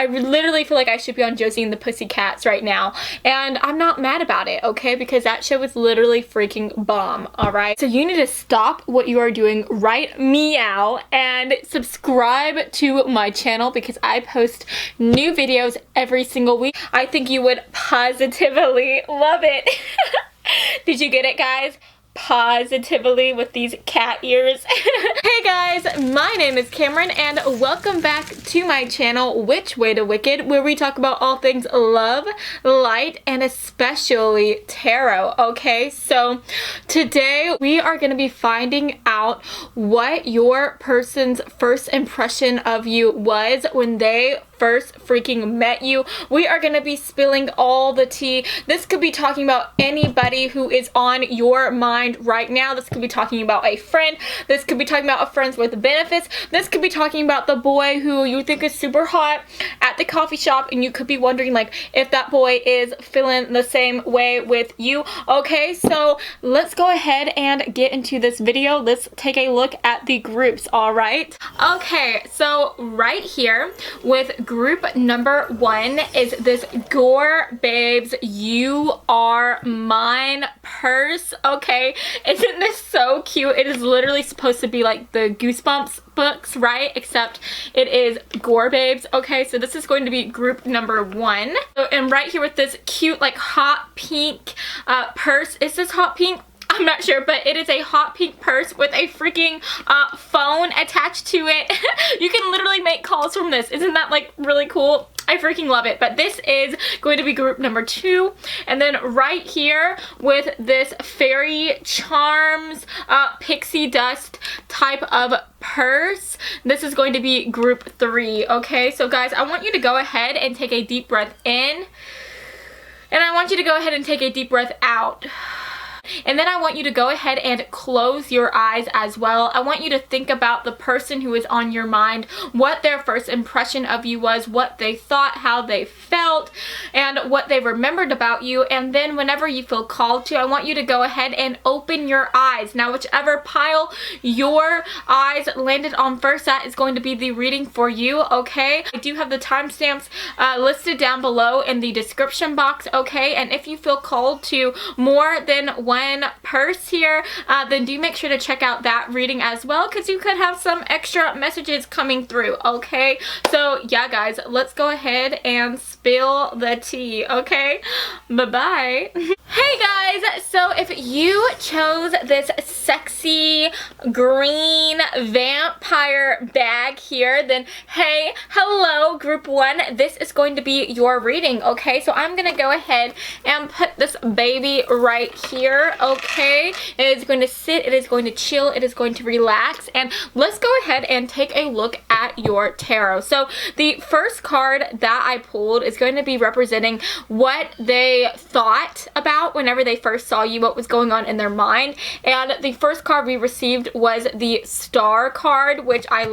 I literally feel like I should be on Josie and the Pussycats right now, and I'm not mad about it, okay, because that show was literally freaking bomb. Alright, so you need to stop what you are doing right meow and subscribe to my channel because I post new videos every single week. I think you would positively love it. Did you get it, guys? Positively with these cat ears. Hey guys, my name is Cameron and welcome back to my channel Which Way to Wicked, where we talk about all things love, light, and especially tarot. Okay, so today we are going to be finding out what your person's first impression of you was when they first freaking met you. We are going to be spilling all the tea. This could be talking about anybody who is on your mind right now. This could be talking about a friend. This could be talking about a friends with benefits. This could be talking about the boy who you think is super hot at the coffee shop, and you could be wondering like if that boy is feeling the same way with you. Okay, so let's go ahead and get into this video. Let's take a look at the groups. All right. Okay, so right here with group number 1 is this GOREBABES You Are Mine purse. Okay, isn't this so cute? It is literally supposed to be like the Goosebumps books, right? Except it is GOREBABES. Okay, so this is going to be group number 1. So, and right here with this cute like hot pink purse. Is this hot pink? I'm not sure, but it is a hot pink purse with a freaking phone attached to it. You can literally make calls from this. Isn't that like really cool? I freaking love it. But this is going to be group number 2. And then right here with this fairy charms pixie dust type of purse, this is going to be group 3. Okay, so guys, I want you to go ahead and take a deep breath in. And I want you to go ahead and take a deep breath out. And then I want you to go ahead and close your eyes as well. I want you to think about the person who is on your mind, what their first impression of you was, what they thought, how they felt, and what they remembered about you. And then whenever you feel called to, I want you to go ahead and open your eyes. Now, whichever pile your eyes landed on first, that is going to be the reading for you, okay? I do have the timestamps listed down below in the description box, okay? And if you feel called to more than one purse here, then do make sure to check out that reading as well, because you could have some extra messages coming through, okay? So yeah guys, let's go ahead and spill the tea, okay? Bye-bye. Hey guys, so if you chose this sexy green vampire bag here, then hey, hello group 1, this is going to be your reading, okay? So I'm gonna go ahead and put this baby right here, okay? It is going to sit, it is going to chill, it is going to relax, and let's go ahead and take a look at your tarot. So the first card that I pulled is going to be representing what they thought about whenever they first saw you, what was going on in their mind. And the first card we received was the Star card, which I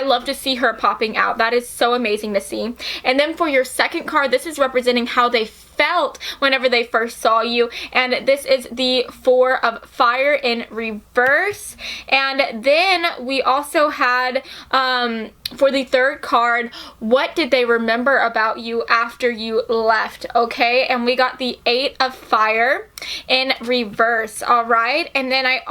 love to see her popping out. That is so amazing to see. And then for your second card, this is representing how they felt whenever they first saw you, and this is the 4 of Fire in reverse. And then we also had for the third card, what did they remember about you after you left, okay? And we got the 8 of Fire in reverse, all right? And then I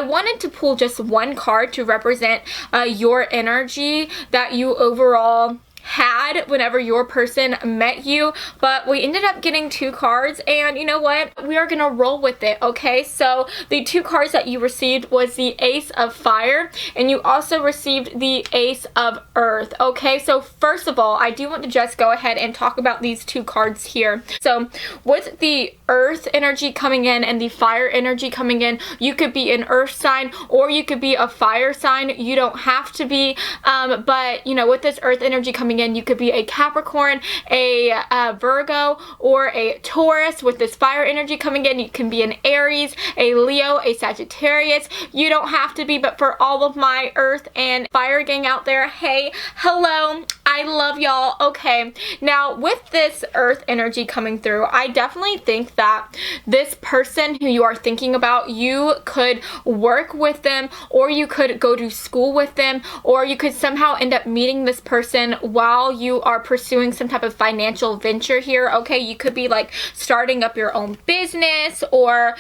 wanted to pull just one card to represent your energy that you overall had whenever your person met you, but we ended up getting 2 cards, and you know what, we are gonna roll with it, okay? So the 2 cards that you received was the Ace of Fire, and you also received the Ace of Earth, okay? So first of all, I do want to just go ahead and talk about these 2 cards here. So with the Earth energy coming in and the Fire energy coming in, you could be an Earth sign or you could be a Fire sign. You don't have to be, but you know, with this Earth energy coming in, you could be a Capricorn, a Virgo, or a Taurus. With this Fire energy coming in, you can be an Aries, a Leo, a Sagittarius. You don't have to be, but for all of my Earth and Fire gang out there, hey, hello. I I love y'all. Okay, now with this earth energy coming through, I definitely think that this person who you are thinking about, you could work with them, or you could go to school with them, or you could somehow end up meeting this person while you are pursuing some type of financial venture here. Okay, you could be like starting up your own business, or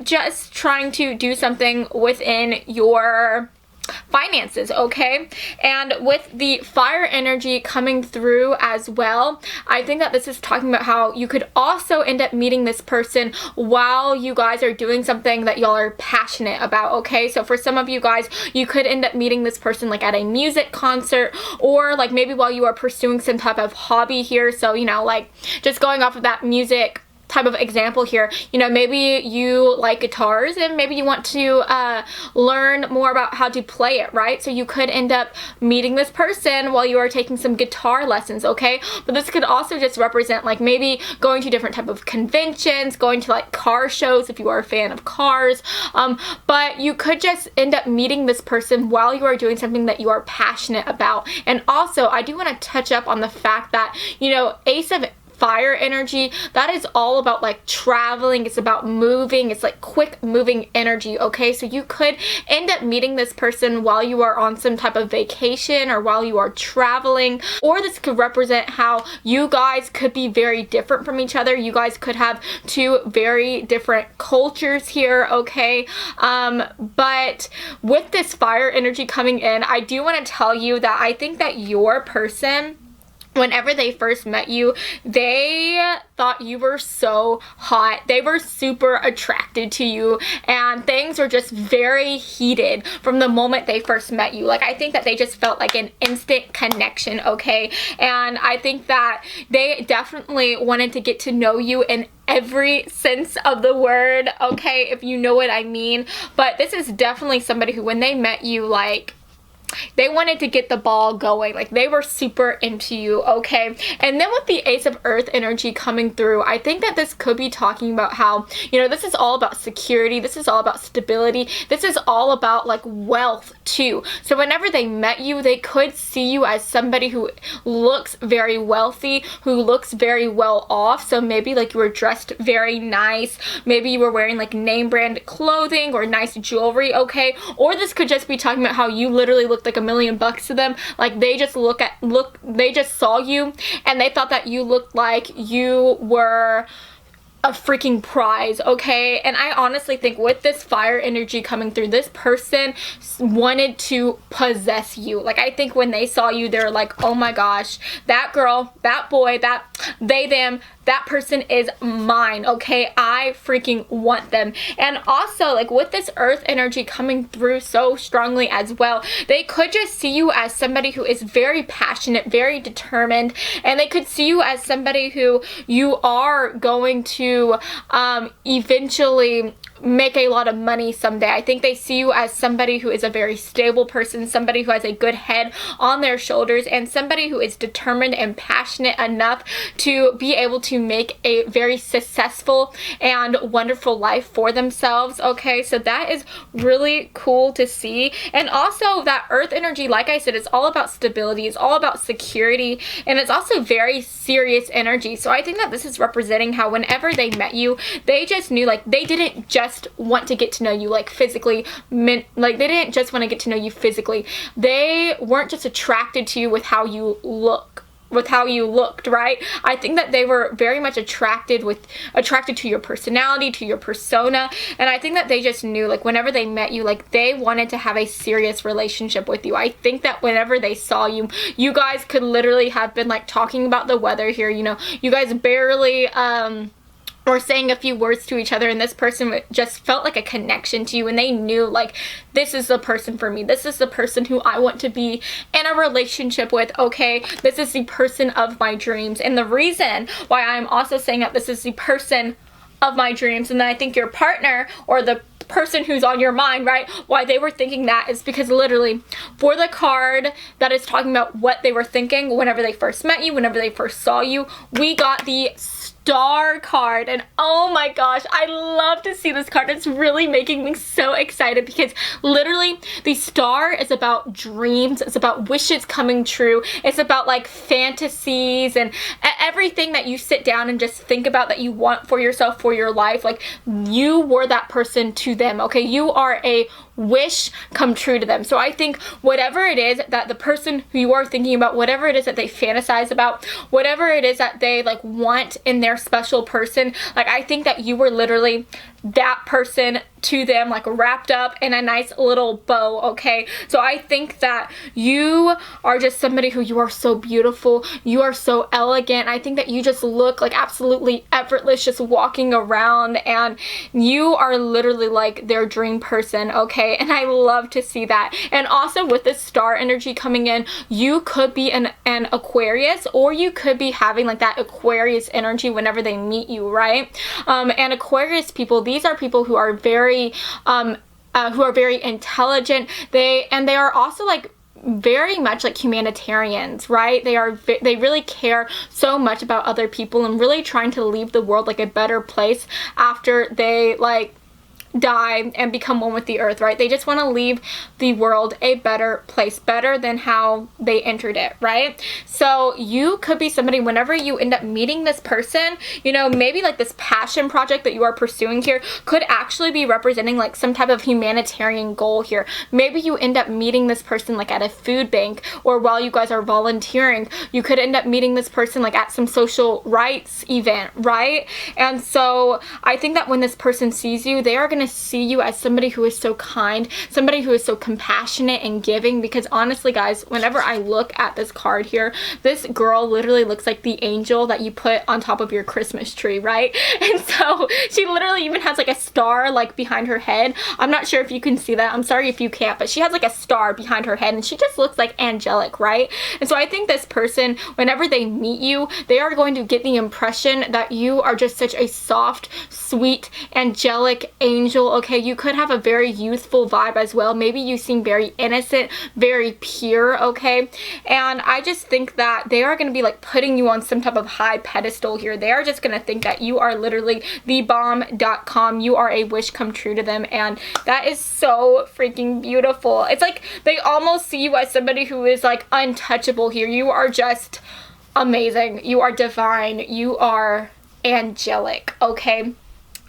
just trying to do something within your finances. Okay, and with the fire energy coming through as well, I think that this is talking about how you could also end up meeting this person while you guys are doing something that y'all are passionate about. Okay, so for some of you guys, you could end up meeting this person like at a music concert, or like maybe while you are pursuing some type of hobby here. So, you know, like just going off of that music type of example here, you know, maybe you like guitars and maybe you want to learn more about how to play it, right? So you could end up meeting this person while you are taking some guitar lessons. Okay, but this could also just represent like maybe going to different type of conventions, going to like car shows if you are a fan of cars, but you could just end up meeting this person while you are doing something that you are passionate about. And also, I do want to touch up on the fact that, you know, Ace of fire energy, that is all about like traveling. It's about moving. It's like quick moving energy. Okay, so you could end up meeting this person while you are on some type of vacation or while you are traveling, or this could represent how you guys could be very different from each other. You guys could have two very different cultures here. Okay, but with this fire energy coming in, I do want to tell you that I think that your person, whenever they first met you, they thought you were so hot. They were super attracted to you, and things were just very heated from the moment they first met you. Like, I think that they just felt like an instant connection. Okay, and I think that they definitely wanted to get to know you in every sense of the word. Okay, if you know what I mean. But this is definitely somebody who, when they met you, like, they wanted to get the ball going. Like, they were super into you. Okay, and then with the Ace of Earth energy coming through, I think that this could be talking about how, you know, this is all about security. This is all about stability. This is all about like wealth too. So whenever they met you, they could see you as somebody who looks very wealthy, who looks very well off. So maybe like you were dressed very nice. Maybe you were wearing like name brand clothing or nice jewelry. Okay, or this could just be talking about how you literally look like $1 million to them. Like, they just they just saw you and they thought that you looked like you were a freaking prize. Okay, and I honestly think with this fire energy coming through, this person wanted to possess you. Like, I think when they saw you, they're like, oh my gosh, that girl, that boy, that they, them, that person is mine. Okay, I freaking want them. And also, like, with this earth energy coming through so strongly as well, they could just see you as somebody who is very passionate, very determined, and they could see you as somebody who you are going to eventually make a lot of money someday. I think they see you as somebody who is a very stable person, somebody who has a good head on their shoulders, and somebody who is determined and passionate enough to be able to make a very successful and wonderful life for themselves. Okay, so that is really cool to see. And also, that earth energy, like I said, it's all about stability, it's all about security, and it's also very serious energy. So I think that this is representing how whenever they met you, they just knew, like, they didn't just want to get to know you like physically, like they didn't just want to get to know you physically. They weren't just attracted to you with how you look, with how you looked, right? I think that they were very much attracted to your personality, to your persona, and I think that they just knew, like, whenever they met you, like, they wanted to have a serious relationship with you. I think that whenever they saw you, you guys could literally have been like talking about the weather here, you know, you guys barely or saying a few words to each other, and this person just felt like a connection to you, and they knew, like, this is the person for me. This is the person who I want to be in a relationship with. Okay, this is the person of my dreams. And the reason why I'm also saying that this is the person of my dreams, and then I think your partner or the person who's on your mind, right? Why they were thinking that is because literally for the card that is talking about what they were thinking whenever they first met you, whenever they first saw you, we got the Star card. And oh my gosh, I love to see this card. It's really making me so excited because literally the Star is about dreams, it's about wishes coming true, it's about like fantasies and everything that you sit down and just think about that you want for yourself, for your life. Like, you were that person to them, okay? You are a wish come true to them. So I think whatever it is that the person who you are thinking about, whatever it is that they fantasize about, whatever it is that they like want in their special person, like I think that you were literally that person to them, like wrapped up in a nice little bow, okay? So I think that you are just somebody who, you are so beautiful, you are so elegant. I think that you just look like absolutely effortless just walking around, and you are literally like their dream person, okay? And I love to see that. And also with this Star energy coming in, you could be an Aquarius, or you could be having like that Aquarius energy whenever they meet you, right? And Aquarius people, these are people who are very intelligent. They are also like very much like humanitarians, right? They really care so much about other people and really trying to leave the world like a better place after they like die and become one with the earth, right? They just want to leave the world a better place, better than how they entered it, right? So you could be somebody, whenever you end up meeting this person, you know, maybe like this passion project that you are pursuing here could actually be representing like some type of humanitarian goal here. Maybe you end up meeting this person like at a food bank, or while you guys are volunteering, you could end up meeting this person like at some social rights event, right? And so I think that when this person sees you, they are going to see you as somebody who is so kind, somebody who is so compassionate and giving. Because honestly guys, whenever I look at this card here, this girl literally looks like the angel that you put on top of your Christmas tree, right? And so she literally even has like a star like behind her head. I'm not sure if you can see that, I'm sorry if you can't, but she has like a star behind her head and she just looks like angelic, right? And so I think this person, whenever they meet you, they are going to get the impression that you are just such a soft, sweet, angelic angel, okay? You could have a very youthful vibe as well. Maybe you seem very innocent, very pure, okay? And I just think that they are going to be like putting you on some type of high pedestal here. They are just going to think that you are literally the bomb.com. You are a wish come true to them, and that is so freaking beautiful. It's like they almost see you as somebody who is like untouchable here. You are just amazing. You are divine. You are angelic, okay?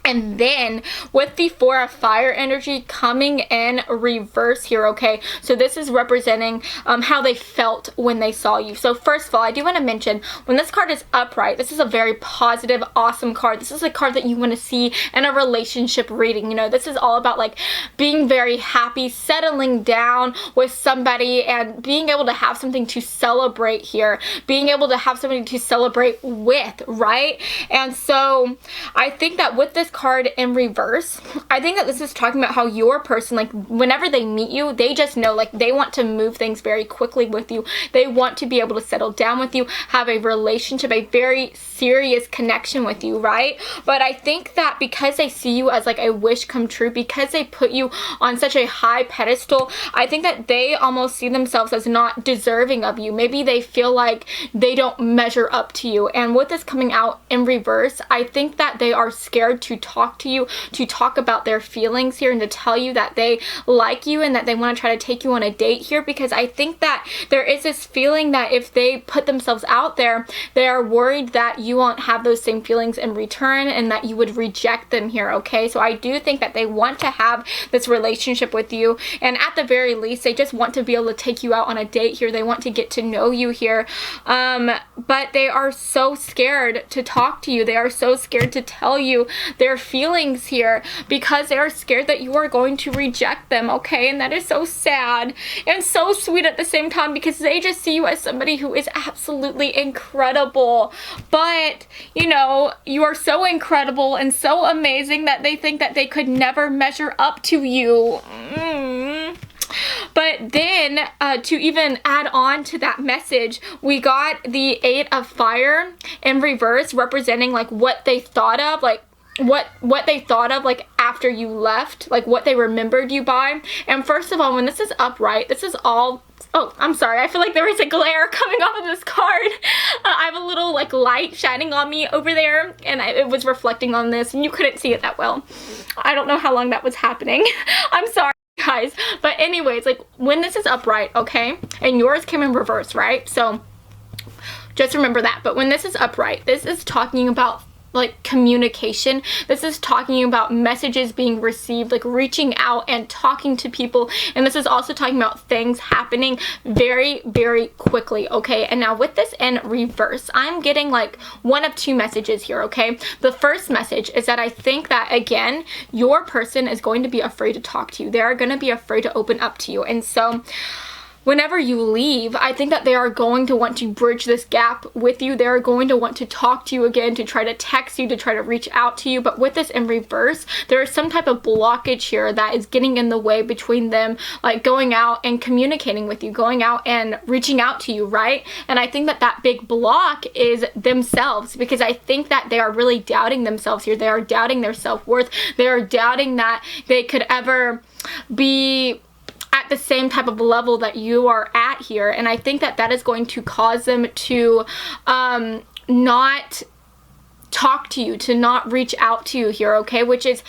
And then with the Four of Fire energy coming in reverse here, okay? So this is representing how they felt when they saw you. So first of all, I do want to mention, when this card is upright, this is a very positive, awesome card. This is a card that you want to see in a relationship reading. You know, this is all about like being very happy, settling down with somebody, and being able to have something to celebrate here. Being able to have something to celebrate with, right? And so I think that with this card in reverse, I think that this is talking about how your person, like whenever they meet you, they just know like they want to move things very quickly with you. They want to be able to settle down with you, have a relationship, a very serious connection with you, right? But I think that because they see you as like a wish come true, because they put you on such a high pedestal, I think that they almost see themselves as not deserving of you. Maybe they feel like they don't measure up to you. And with this coming out in reverse, I think that they are scared to talk to you, to talk about their feelings here, and to tell you that they like you and that they want to try to take you on a date here, because I think that there is this feeling that if they put themselves out there, they are worried that you won't have those same feelings in return and that you would reject them here, okay? So I do think that they want to have this relationship with you, and at the very least, they just want to be able to take you out on a date here. They want to get to know you here, but they are so scared to talk to you. They are so scared to tell you their feelings here because they are scared that you are going to reject them, okay? And that is so sad and so sweet at the same time, because they just see you as somebody who is absolutely incredible. But, you know, you are so incredible and so amazing that they think that they could never measure up to you. But then, to even add on to that message, we got the Eight of Fire in reverse, representing like what they thought of, like what they thought of like after you left, like what they remembered you by. And first of all, when this is upright, this is all, oh, I'm sorry, I feel like there was a glare coming off of this card. I have a little like light shining on me over there, and it was reflecting on this, and you couldn't see it that well. I don't know how long that was happening. I'm sorry, guys. But anyways, like when this is upright, okay, and yours came in reverse, right? So just remember that. But when this is upright, this is talking about like communication. This is talking about messages being received, like reaching out and talking to people. And this is also talking about things happening very, very quickly, okay? And now with this in reverse, I'm getting like one of two messages here, okay? The first message is that I think that, again, your person is going to be afraid to talk to you. They're going to be afraid to open up to you. And so whenever you leave, I think that they are going to want to bridge this gap with you. They're going to want to talk to you again, to try to text you, to try to reach out to you. But with this in reverse, there is some type of blockage here that is getting in the way between them, like going out and communicating with you, going out and reaching out to you, right? And I think that that big block is themselves, because I think that they are really doubting themselves here. They are doubting their self-worth. They are doubting that they could ever be at the same type of level that you are at here. And I think that that is going to cause them to not talk to you, to not reach out to you here, okay? Which is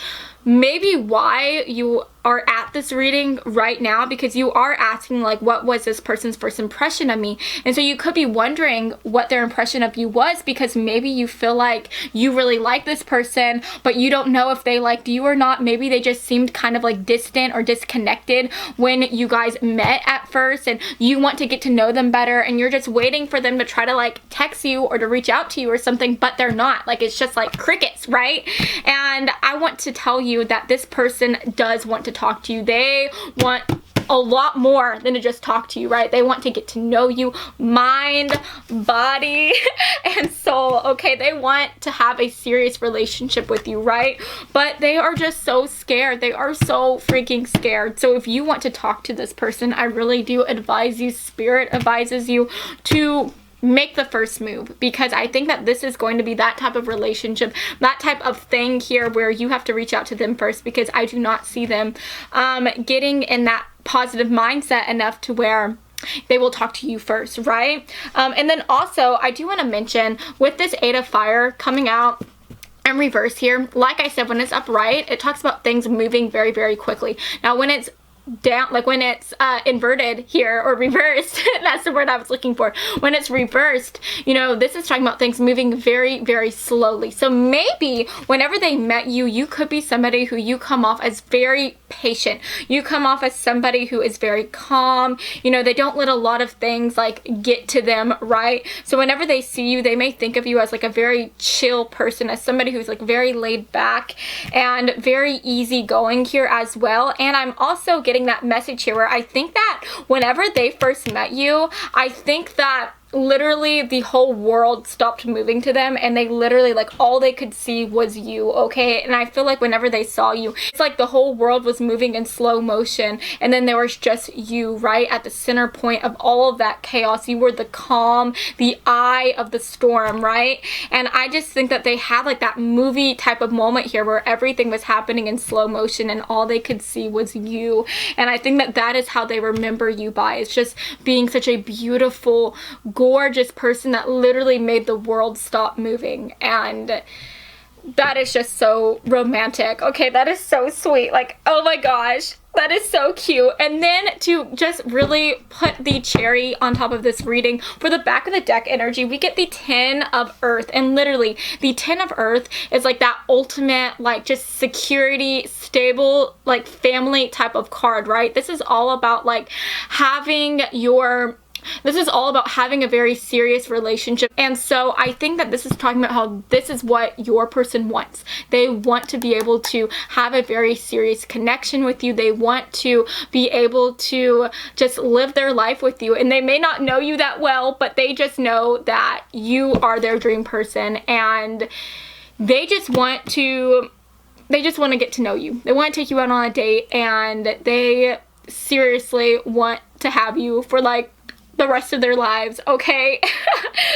maybe why you are at this reading right now, because you are asking like, what was this person's first impression of me? And so you could be wondering what their impression of you was, because maybe you feel like you really like this person, but you don't know if they liked you or not. Maybe they just seemed kind of like distant or disconnected when you guys met at first, and you want to get to know them better, and you're just waiting for them to try to like text you or to reach out to you or something, but they're not. Like, it's just like crickets, right? And I want to tell you that this person does want to talk to you. They want a lot more than to just talk to you, right? They want to get to know you, mind, body, and soul, okay? They want to have a serious relationship with you, right? But they are just so scared. They are so freaking scared. So if you want to talk to this person, I really do advise you, Spirit advises you to make the first move, because I think that this is going to be that type of relationship, that type of thing here where you have to reach out to them first, because I do not see them getting in that positive mindset enough to where they will talk to you first, right? And then also, I do want to mention with this Eight of Fire coming out in reverse here, like I said, when it's upright, it talks about things moving very, very quickly. Now, when it's down, like when it's inverted here or reversed, that's the word I was looking for. When it's reversed, you know, this is talking about things moving very, very slowly. So maybe whenever they met you, you could be somebody who you come off as very patient. You come off as somebody who is very calm. You know, they don't let a lot of things like get to them, right? So whenever they see you, they may think of you as like a very chill person, as somebody who's like very laid back and very easygoing here as well. And I'm also getting that message here where I think that whenever they first met you, I think that literally the whole world stopped moving to them, and they literally, like, all they could see was you, okay? And I feel like whenever they saw you, it's like the whole world was moving in slow motion, and then there was just you right at the center point of all of that chaos. You were the calm, the eye of the storm, right? And I just think that they had like that movie type of moment here where everything was happening in slow motion and all they could see was you. And I think that that is how they remember you by. It's just being such a beautiful, gorgeous person that literally made the world stop moving. And that is just so romantic. Okay, that is so sweet. Like, oh my gosh, that is so cute. And then to just really put the cherry on top of this reading, for the back of the deck energy, we get the 10 of Earth. And literally, the 10 of Earth is like that ultimate, like, just security, stable, like, family type of card, right? This is all about, like, having your... This is all about having a very serious relationship. And so I think that this is talking about how this is what your person wants. They want to be able to have a very serious connection with you. They want to be able to just live their life with you. And they may not know you that well, but they just know that you are their dream person. And they just want to get to know you. They want to take you out on a date, and they seriously want to have you for, like, the rest of their lives, okay?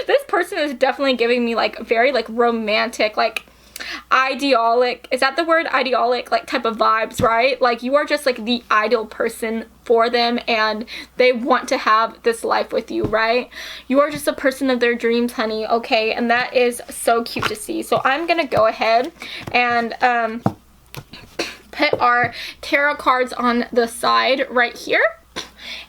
This person is definitely giving me, like, very, like, romantic, like, idealic, is that the word, idealic, like type of vibes, right? Like you are just like the ideal person for them, and they want to have this life with you, right? You are just a person of their dreams, honey, okay? And that is so cute to see. So I'm gonna go ahead and put our tarot cards on the side right here.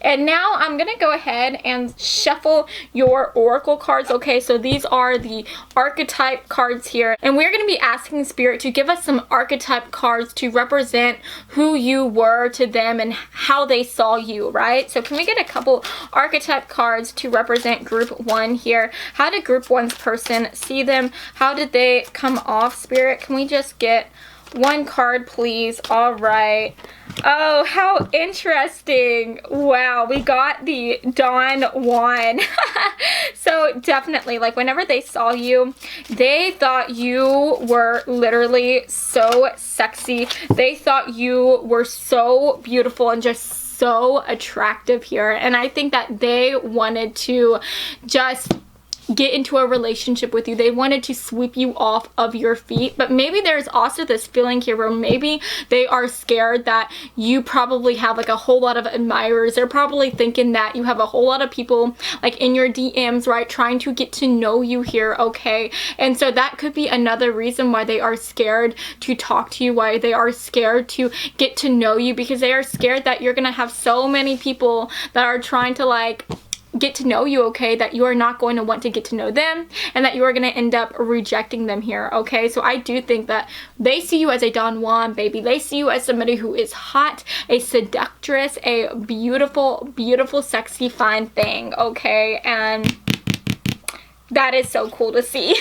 And now I'm going to go ahead and shuffle your oracle cards, okay? So these are the archetype cards here. And we're going to be asking Spirit to give us some archetype cards to represent who you were to them and how they saw you, right? So can we get a couple archetype cards to represent group 1 here? How did group 1's person see them? How did they come off, Spirit? Can we just get one card, please? All right. Oh, how interesting. Wow, we got the Don Juan. So definitely, like whenever they saw you, they thought you were literally so sexy. They thought you were so beautiful and just so attractive here. And I think that they wanted to just get into a relationship with you. They wanted to sweep you off of your feet. But maybe there's also this feeling here where maybe they are scared that you probably have like a whole lot of admirers. They're probably thinking that you have a whole lot of people like in your DMs, right, trying to get to know you here, okay? And so that could be another reason why they are scared to talk to you, why they are scared to get to know you, because they are scared that you're gonna have so many people that are trying to like get to know you, okay, that you are not going to want to get to know them, and that you are going to end up rejecting them here, okay? So I do think that they see you as a Don Juan, baby. They see you as somebody who is hot, a seductress, a beautiful, beautiful, sexy, fine thing, okay? And that is so cool to see.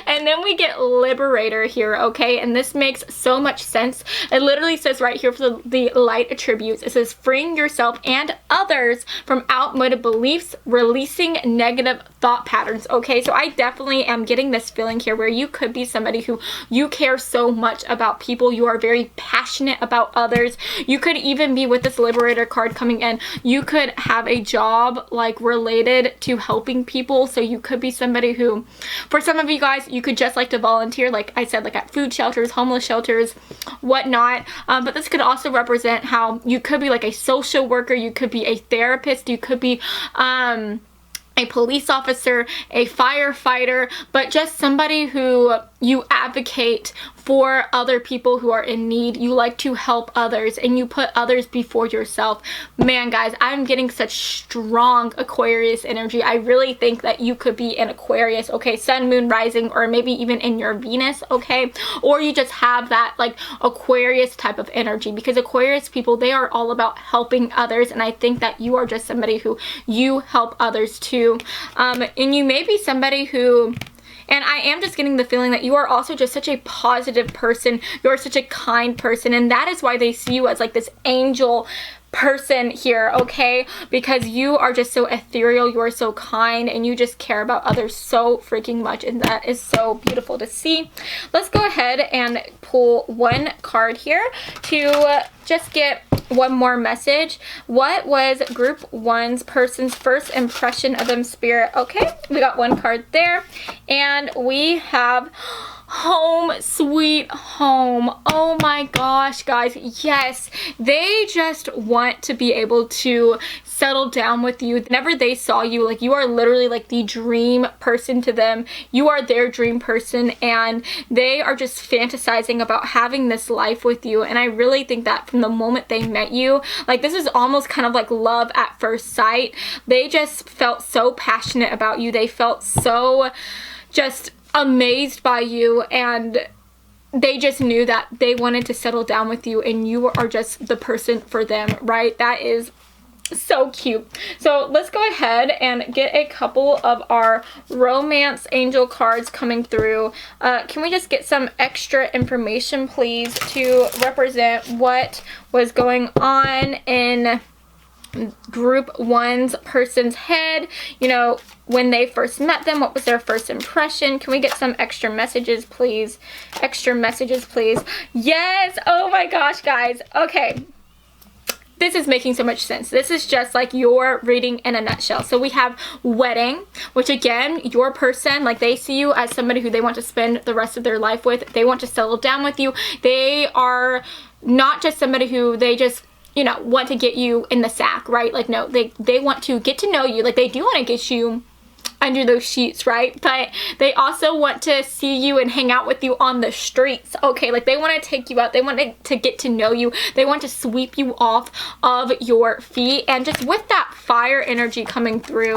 And then we get Liberator here, okay? And this makes so much sense. It literally says right here for the light attributes, it says freeing yourself and others from outmoded beliefs, releasing negative thought patterns, okay? So I definitely am getting this feeling here where you could be somebody who you care so much about people. You are very passionate about others. You could even be, with this Liberator card coming in, you could have a job like related to helping people. So you could be somebody who, for some of you guys, you could just like to volunteer, like I said, like at food shelters, homeless shelters, whatnot. But this could also represent how you could be like a social worker, you could be a therapist, you could be a police officer, a firefighter, but just somebody who you advocate for other people who are in need. You like to help others and you put others before yourself. Man, guys, I'm getting such strong Aquarius energy. I really think that you could be an Aquarius, okay? Sun, moon, rising, or maybe even in your Venus, okay? Or you just have that like Aquarius type of energy, because Aquarius people, they are all about helping others, and I think that you are just somebody who you help others too. And you may be somebody who, and I am just getting the feeling that you are also just such a positive person. You're such a kind person, and that is why they see you as like this angel person here, okay? Because you are just so ethereal, you are so kind, and you just care about others so freaking much, and that is so beautiful to see. Let's go ahead and pull one card here to just get one more message. What was group 1's person's first impression of them, Spirit? Okay, we got one card there, and we have home sweet home. Oh my gosh, guys, yes, they just want to be able to settle down with you. Whenever they saw you, like, you are literally like the dream person to them. You are their dream person, and they are just fantasizing about having this life with you. And I really think that from the moment they met you, like, this is almost kind of like love at first sight. They just felt so passionate about you. They felt so just amazed by you, and they just knew that they wanted to settle down with you, and you are just the person for them, right? That is so cute. So let's go ahead and get a couple of our romance angel cards coming through. Can we just get some extra information, please, to represent what was going on in group 1's person's head? You know, when they first met them, what was their first impression? Can we get some extra messages, please? Extra messages, please. Yes! Oh my gosh, guys. Okay. this is making so much sense. This is just like your reading in a nutshell. So we have wedding, which again, your person, like they see you as somebody who they want to spend the rest of their life with. They want to settle down with you. They are not just somebody who they just, you know, want to get you in the sack, right? Like, no, they want to get to know you. Like, they do want to get you under those sheets, right? But they also want to see you and hang out with you on the streets, okay? Like, they want to take you out. They want to get to know you. They want to sweep you off of your feet. And just with that fire energy coming through,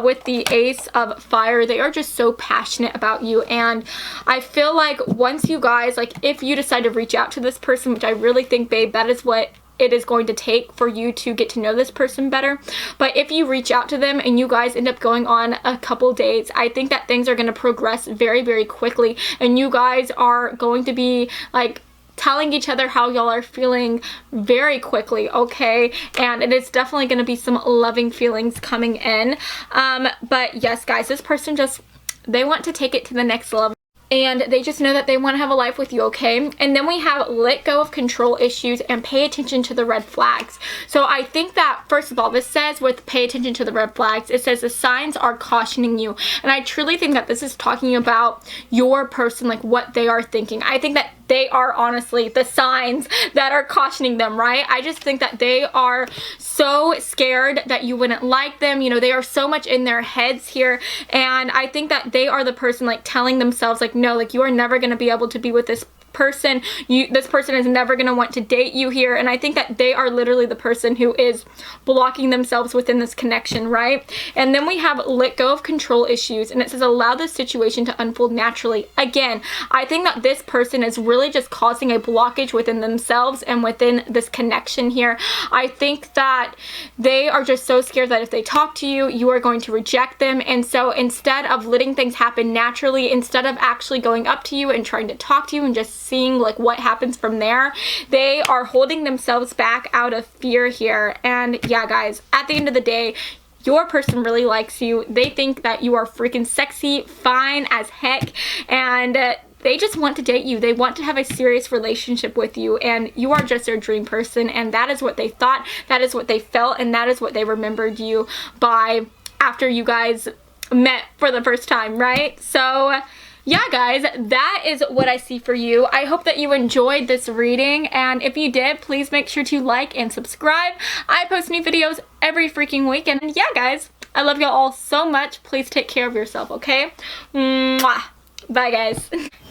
with the Ace of Fire, they are just so passionate about you. And I feel like once you guys, like, if you decide to reach out to this person, which I really think, babe, that is what it is going to take for you to get to know this person better. But if you reach out to them and you guys end up going on a couple dates, I think that things are going to progress very, very quickly, and you guys are going to be like telling each other how y'all are feeling very quickly, okay? And it is definitely going to be some loving feelings coming in. But yes, guys, this person just, they want to take it to the next level. And they just know that they want to have a life with you, okay? And then we have let go of control issues and pay attention to the red flags. So I think that, first of all, this says with pay attention to the red flags, it says the signs are cautioning you. And I truly think that this is talking about your person, like what they are thinking. I think that they are honestly the signs that are cautioning them, right? I just think that they are so scared that you wouldn't like them. You know, they are so much in their heads here. And I think that they are the person like telling themselves like, no, like you are never going to be able to be with this person. This person is never going to want to date you here. And I think that they are literally the person who is blocking themselves within this connection, right? And then we have let go of control issues, and it says allow the situation to unfold naturally. Again, I think that this person is really just causing a blockage within themselves and within this connection here. I think that they are just so scared that if they talk to you, you are going to reject them. And so instead of letting things happen naturally, instead of actually going up to you and trying to talk to you and just seeing like what happens from there, they are holding themselves back out of fear here. And yeah, guys, at the end of the day, your person really likes you. They think that you are freaking sexy, fine as heck, and they just want to date you. They want to have a serious relationship with you, and you are just their dream person. And that is what they thought, that is what they felt, and that is what they remembered you by after you guys met for the first time, right? So yeah, guys, that is what I see for you. I hope that you enjoyed this reading, and if you did, please make sure to like and subscribe. I post new videos every freaking week, and yeah, guys, I love y'all all so much. Please take care of yourself, okay? Mwah. Bye, guys.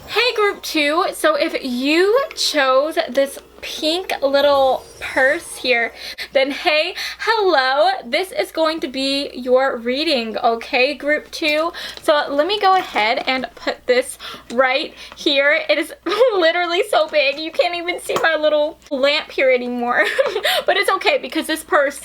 Hey, group 2. So if you chose this pink little purse here, then hey, hello, this is going to be your reading, okay, group 2. So let me go ahead and put this right here. It is literally so big you can't even see my little lamp here anymore. But it's okay because this purse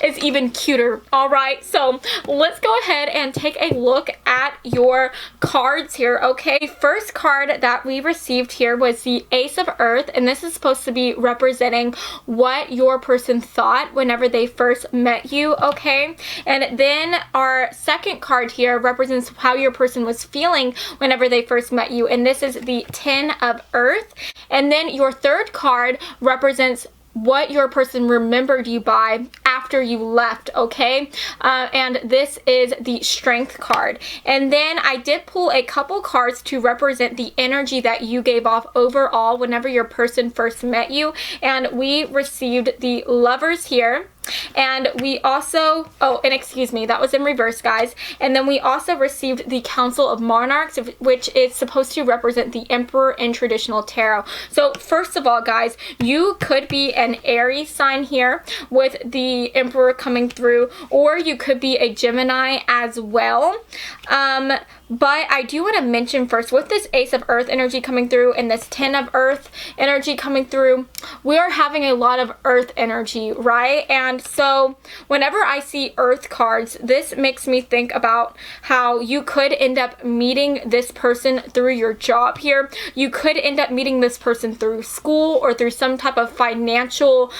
is even cuter. All right, so let's go ahead and take a look at your cards here, okay? First card that we received here was the Ace of Earth, and this is supposed to be representing what your person thought whenever they first met you, okay? And then our second card here represents how your person was feeling whenever they first met you, and this is the Ten of Earth. And then your third card represents what your person remembered you by after you left, okay? And this is the Strength card. And then I did pull a couple cards to represent the energy that you gave off overall whenever your person first met you. And we received the Lovers here. And we also, oh, and excuse me, that was in reverse, guys. And then we also received the Council of Monarchs, which is supposed to represent the Emperor in traditional tarot. So first of all, guys, you could be an Aries sign here with the Emperor coming through, or you could be a Gemini as well. But I do want to mention first, with this Ace of Earth energy coming through and this Ten of Earth energy coming through, we are having a lot of Earth energy, right? And so whenever I see Earth cards, this makes me think about how you could end up meeting this person through your job here. You could end up meeting this person through school or through some type of financial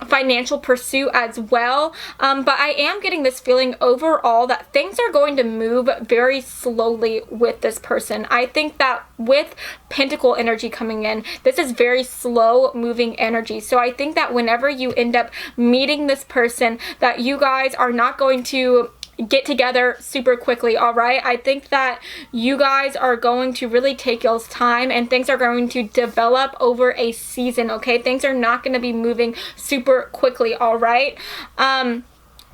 financial pursuit as well, but I am getting this feeling overall that things are going to move very slowly with this person. I think that with Pentacle energy coming in, this is very slow moving energy. So I think that whenever you end up meeting this person, that you guys are not going to get together super quickly. All right, I think that you guys are going to really take y'all's time, and things are going to develop over a season. Okay, things are not going to be moving super quickly. All right.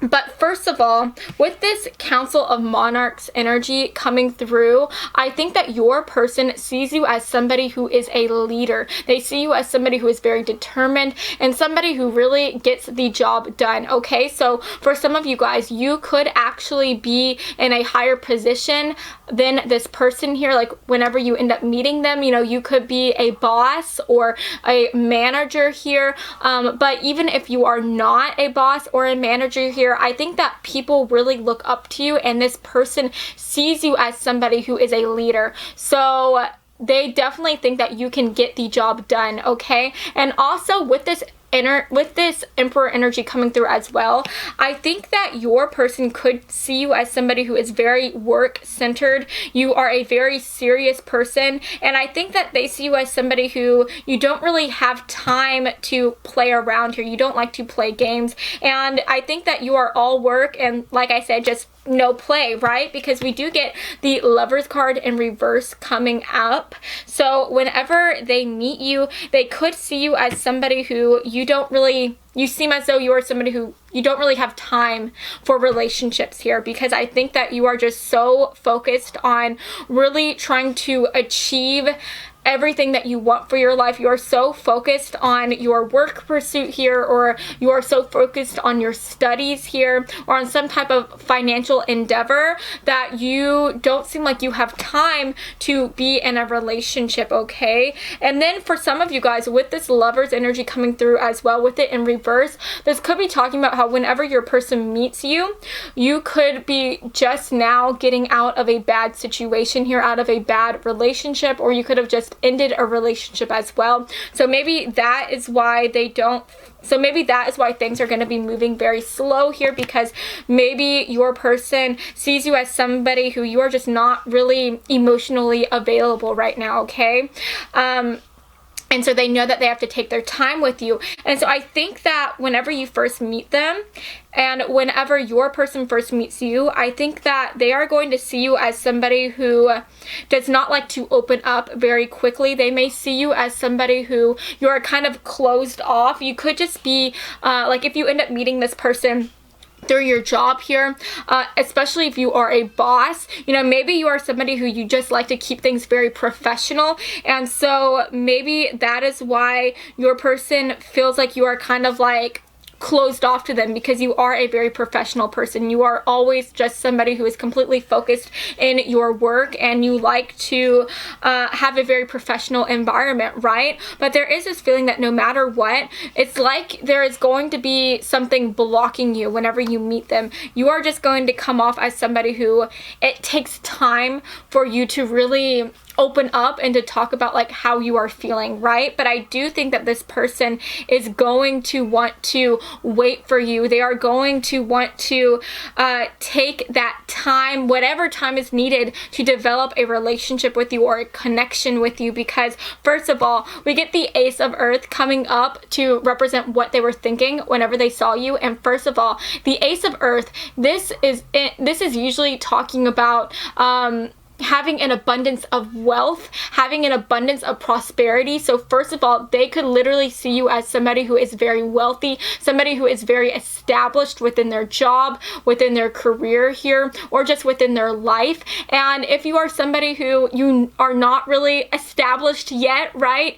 But first of all, with this Council of Monarchs energy coming through, I think that your person sees you as somebody who is a leader. They see you as somebody who is very determined and somebody who really gets the job done. Okay, so for some of you guys, you could actually be in a higher position than this person here. Like whenever you end up meeting them, you know, you could be a boss or a manager here. But even if you are not a boss or a manager here, I think that people really look up to you, and this person sees you as somebody who is a leader. So they definitely think that you can get the job done, okay? And also with this Emperor energy coming through as well, I think that your person could see you as somebody who is very work-centered. You are a very serious person, and I think that they see you as somebody who you don't really have time to play around here. You don't like to play games, and I think that you are all work and, like I said, just no play, right? Because we do get the Lovers card in reverse coming up. So whenever they meet you, they could see you as somebody who you seem as though you are somebody who you don't really have time for relationships here, because I think that you are just so focused on really trying to achieve everything that you want for your life. You are so focused on your work pursuit here, or you are so focused on your studies here, or on some type of financial endeavor, that you don't seem like you have time to be in a relationship, okay? And then for some of you guys, with this Lovers energy coming through as well, with it in reverse, this could be talking about how whenever your person meets you, you could be just now getting out of a bad situation here, out of a bad relationship, or you could have just ended a relationship as well. So maybe that is why things are going to be moving very slow here, because maybe your person sees you as somebody who you are just not really emotionally available right now, okay? And so they know that they have to take their time with you. And so I think that whenever you first meet them, and whenever your person first meets you, I think that they are going to see you as somebody who does not like to open up very quickly. They may see you as somebody who you are kind of closed off. You could just be, like if you end up meeting this person through your job here, especially if you are a boss, you know, maybe you are somebody who you just like to keep things very professional, and so maybe that is why your person feels like you are kind of like closed off to them, because you are a very professional person. You are always just somebody who is completely focused in your work, and you like to have a very professional environment, right? But there is this feeling that no matter what, it's like there is going to be something blocking you whenever you meet them. You are just going to come off as somebody who it takes time for you to really open up and to talk about like how you are feeling, right? But I do think that this person is going to want to wait for you. They are going to want to take that time, whatever time is needed, to develop a relationship with you or a connection with you, because first of all, we get the Ace of Earth coming up to represent what they were thinking whenever they saw you. And first of all, the Ace of Earth, this is usually talking about having an abundance of wealth, having an abundance of prosperity. So first of all, they could literally see you as somebody who is very wealthy, somebody who is very established within their job, within their career here, or just within their life. And if you are somebody who you are not really established yet, right,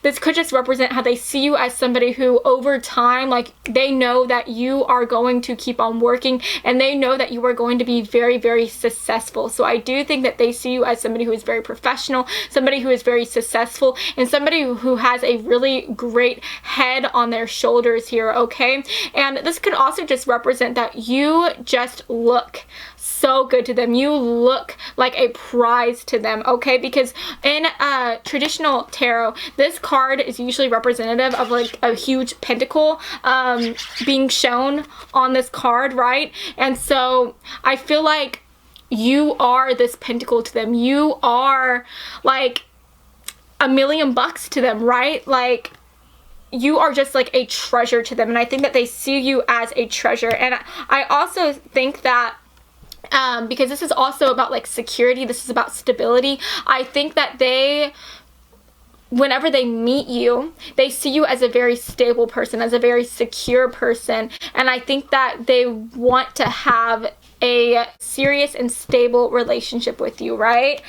this could just represent how they see you as somebody who over time, like they know that you are going to keep on working, and they know that you are going to be very, very successful. So I do think that they see you as somebody who is very professional, somebody who is very successful, and somebody who has a really great head on their shoulders here, okay? And this could also just represent that you just look so good to them. You look like a prize to them, okay? Because in traditional tarot, this card is usually representative of like a huge pentacle being shown on this card, right? And so I feel like you are this pentacle to them. You are like $1,000,000 to them, right? Like, you are just like a treasure to them, and I think that they see you as a treasure. And I also think that because this is also about like security, this is about stability, I think that they, whenever they meet you, they see you as a very stable person, as a very secure person, and I think that they want to have a serious and stable relationship with you, right?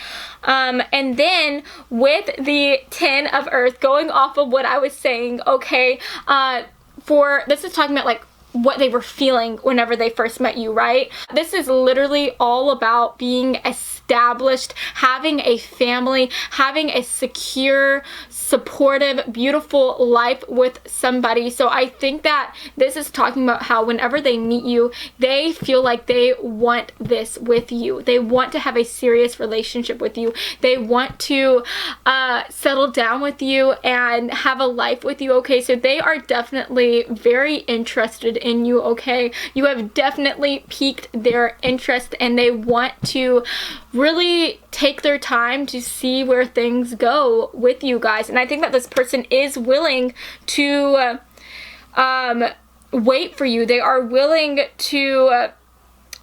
And then with the 10 of Earth, going off of what I was saying, okay, this is talking about like what they were feeling whenever they first met you, right? This is literally all about being established, having a family, having a secure, supportive, beautiful life with somebody. So I think that this is talking about how whenever they meet you, they feel like they want this with you. They want to have a serious relationship with you. They want to settle down with you and have a life with you, okay? So they are definitely very interested in you, okay? You have definitely piqued their interest, and they want to really take their time to see where things go with you guys. And I think that this person is willing to wait for you. They are willing to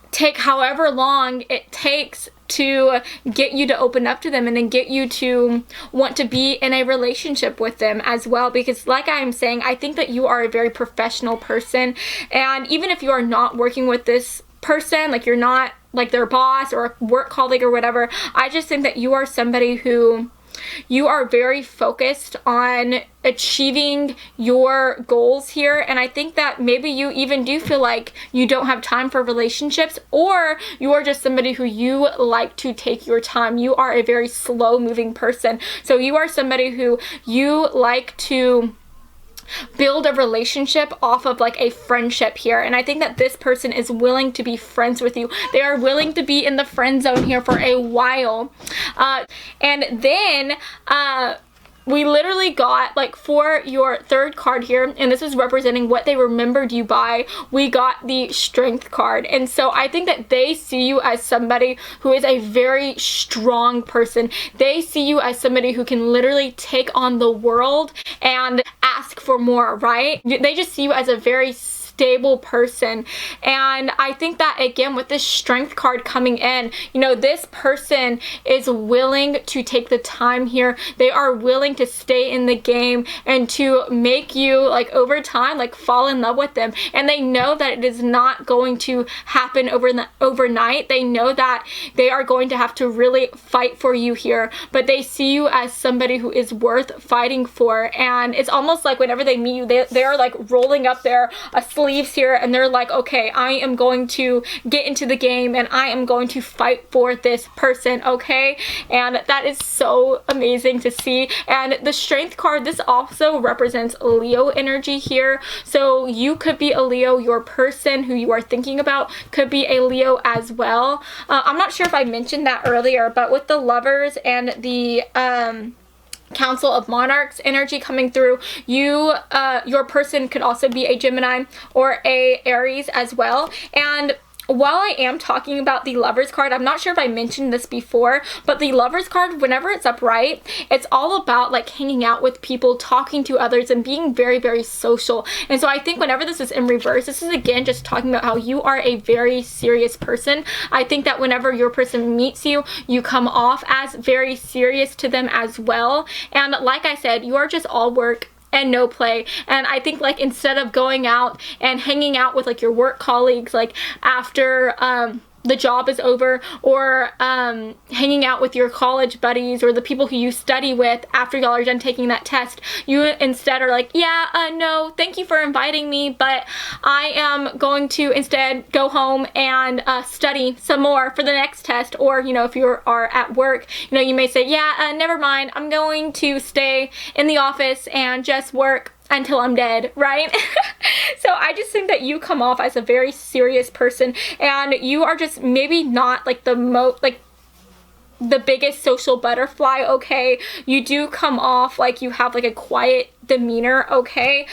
take however long it takes to get you to open up to them and then get you to want to be in a relationship with them as well. Because like I'm saying, I think that you are a very professional person, and even if you are not working with this person, like you're not like their boss or a work colleague or whatever, I just think that you are somebody who, you are very focused on achieving your goals here. And I think that maybe you even do feel like you don't have time for relationships, or you are just somebody who you like to take your time. You are a very slow moving person. So you are somebody who you like to build a relationship off of like a friendship here. And I think that this person is willing to be friends with you. They are willing to be in the friend zone here for a while. And then we literally got, like, for your third card here, and this is representing what they remembered you by, we got the Strength card. And so I think that they see you as somebody who is a very strong person. They see you as somebody who can literally take on the world and ask for more, right? They just see you as a very stable person. And I think that, again, with this Strength card coming in, you know, this person is willing to take the time here. They are willing to stay in the game and to make you, like, over time, like, fall in love with them. And they know that it is not going to happen overnight. They know that they are going to have to really fight for you here, but they see you as somebody who is worth fighting for. And it's almost like whenever they meet you, they are like rolling up their sleeves here, and they're like, okay, I am going to get into the game and I am going to fight for this person, okay? And that is so amazing to see. And the Strength card, this also represents Leo energy here. So you could be a Leo. Your person who you are thinking about could be a Leo as well. I'm not sure if I mentioned that earlier, but with the Lovers and the Council of Monarchs energy coming through, your person could also be a Gemini or a Aries as well. And while I am talking about the Lovers card, I'm not sure if I mentioned this before, but the Lovers card, whenever it's upright, it's all about like hanging out with people, talking to others, and being very, very social. And so I think whenever this is in reverse, this is again just talking about how you are a very serious person. I think that whenever your person meets you, you come off as very serious to them as well. And like I said, you are just all work and no play. And I think, like, instead of going out and hanging out with like your work colleagues, like after the job is over, or hanging out with your college buddies or the people who you study with after y'all are done taking that test, you instead are like, yeah, no, thank you for inviting me, but I am going to instead go home and study some more for the next test. Or, you know, if you are at work, you know, you may say, yeah, never mind, I'm going to stay in the office and just work until I'm dead, right? So I just think that you come off as a very serious person, and you are just maybe not like the biggest social butterfly, okay? You do come off like you have like a quiet demeanor, okay?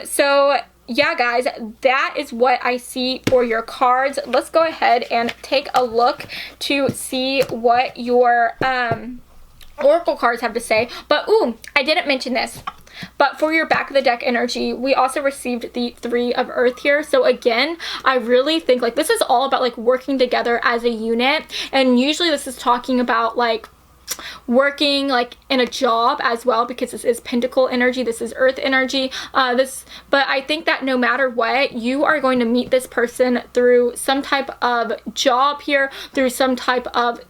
So yeah, guys, that is what I see for your cards. Let's go ahead and take a look to see what your oracle cards have to say. But ooh, I didn't mention this. But for your back of the deck energy, we also received the 3 of Earth here. So again, I really think like this is all about like working together as a unit. And usually this is talking about like working like in a job as well, because this is Pentacle energy, this is Earth energy, but I think that no matter what, you are going to meet this person through some type of job here, through some type of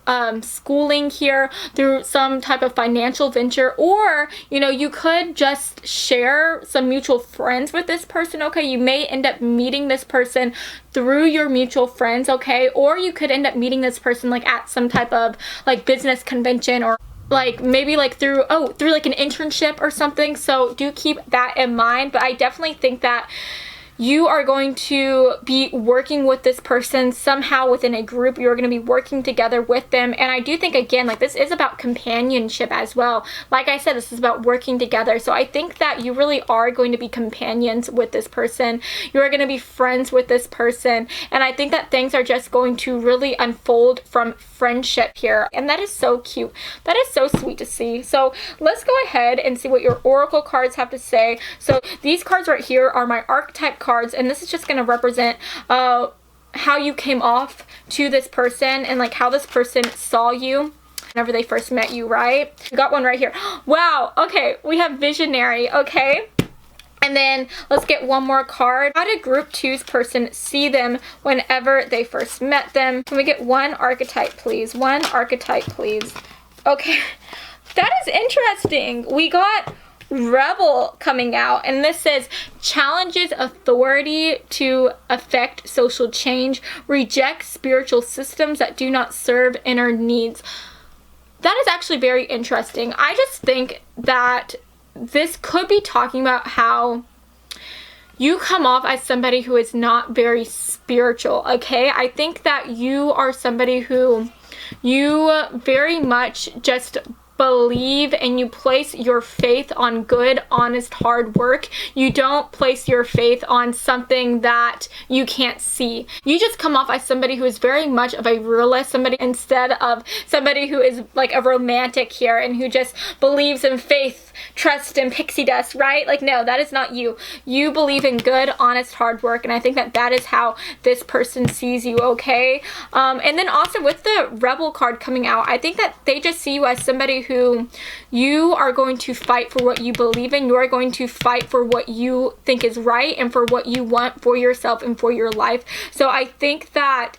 schooling here, through some type of financial venture, or you know, you could just share some mutual friends with this person, okay? You may end up meeting this person through your mutual friends, okay? Or you could end up meeting this person like at some type of like business convention, or like maybe like through like an internship or something. So do keep that in mind. But I definitely think that you are going to be working with this person somehow within a group. You're going to be working together with them. And I do think, again, like this is about companionship as well. Like I said, this is about working together. So I think that you really are going to be companions with this person. You're going to be friends with this person. And I think that things are just going to really unfold from friendship here. And that is so cute. That is so sweet to see. So let's go ahead and see what your oracle cards have to say. So these cards right here are my archetype cards, and this is just going to represent how you came off to this person and like how this person saw you whenever they first met you, right? We got one right here. Wow, okay, we have visionary, okay? And then let's get one more card. How did group 2's person see them whenever they first met them? Can we get one archetype, please? One archetype, please. Okay, that is interesting. We got Rebel coming out, and this says challenges authority to affect social change, reject spiritual systems that do not serve inner needs. That is actually very interesting. I just think that this could be talking about how you come off as somebody who is not very spiritual, okay? I think that you are somebody who you very much just believe and you place your faith on good, honest, hard work. You don't place your faith on something that you can't see. You just come off as somebody who is very much of a realist, somebody instead of somebody who is like a romantic here and who just believes in faith, trust, and pixie dust, right? Like, no, that is not you. You believe in good, honest, hard work, and I think that that is how this person sees you, okay? And then also with the Rebel card coming out, I think that they just see you as somebody who you are going to fight for what you believe in. You are going to fight for what you think is right and for what you want for yourself and for your life. So I think that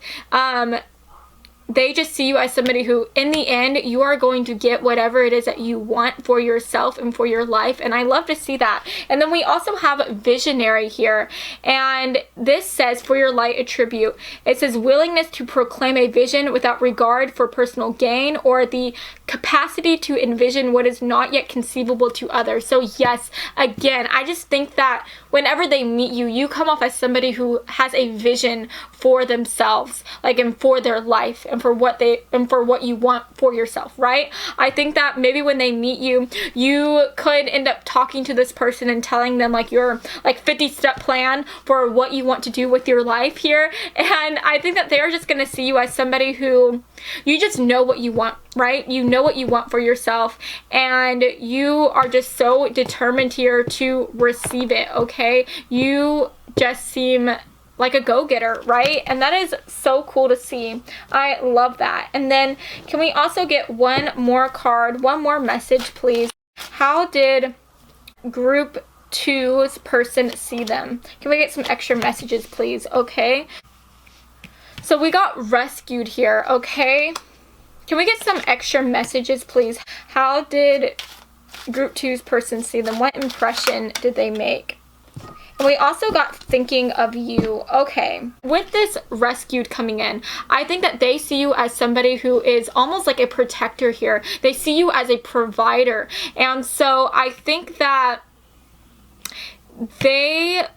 they just see you as somebody who, in the end, you are going to get whatever it is that you want for yourself and for your life. And I love to see that. And then we also have visionary here. And this says, for your light attribute, it says willingness to proclaim a vision without regard for personal gain, or the capacity to envision what is not yet conceivable to others. So yes, again, I just think that whenever they meet you, you come off as somebody who has a vision for themselves, like, and for their life, and for what you want for yourself, right? I think that maybe when they meet you, you could end up talking to this person and telling them like your like 50-step plan for what you want to do with your life here. And I think that they're just gonna see you as somebody who you just know what you want, right? You know what you want for yourself, and you are just so determined here to receive it, okay? You just seem like a go-getter, right? And that is so cool to see. I love that. And then can we also get one more card, one more message, please? How did group 2's person see them? Can we get some extra messages, please? Okay. So we got rescued here, okay? Can we get some extra messages, please? How did group 2's person see them? What impression did they make? And we also got thinking of you. Okay, with this rescued coming in, I think that they see you as somebody who is almost like a protector here. They see you as a provider. And so I think that they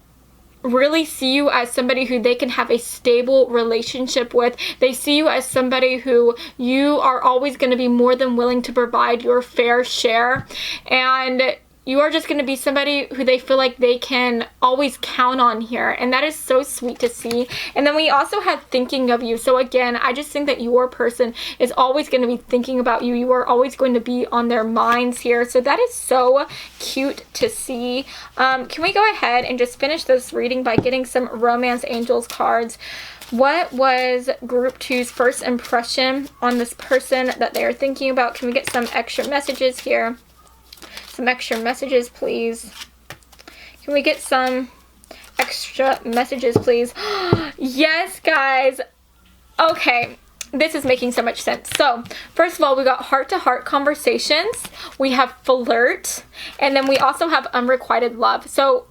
really see you as somebody who they can have a stable relationship with. They see you as somebody who you are always going to be more than willing to provide your fair share. And you are just going to be somebody who they feel like they can always count on here. And that is so sweet to see. And then we also have thinking of you. So again, I just think that your person is always going to be thinking about you. You are always going to be on their minds here. So that is so cute to see. Can we go ahead and just finish this reading by getting some Romance Angels cards? What was group 2's first impression on this person that they are thinking about? Can we get some extra messages here? Some extra messages, please. Can we get some extra messages, please? Yes, guys. Okay, this is making so much sense. So, first of all, we got heart-to-heart conversations. We have flirt. And then we also have unrequited love. So,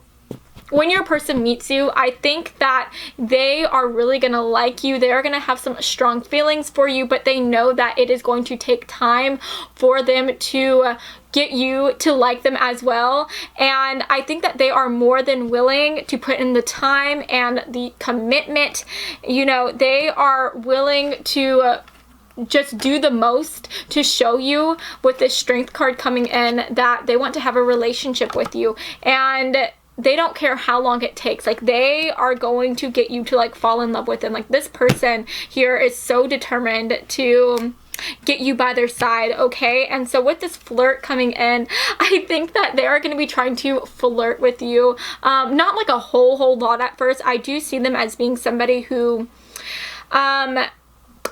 when your person meets you, I think that they are really going to like you. They are going to have some strong feelings for you, but they know that it is going to take time for them to get you to like them as well. And I think that they are more than willing to put in the time and the commitment. You know, they are willing to just do the most to show you with this strength card coming in that they want to have a relationship with you. And they don't care how long it takes. Like, they are going to get you to like fall in love with them. Like, this person here is so determined to get you by their side, okay? And so with this flirt coming in, I think that they are going to be trying to flirt with you. Not like a whole lot at first. I do see them as being somebody who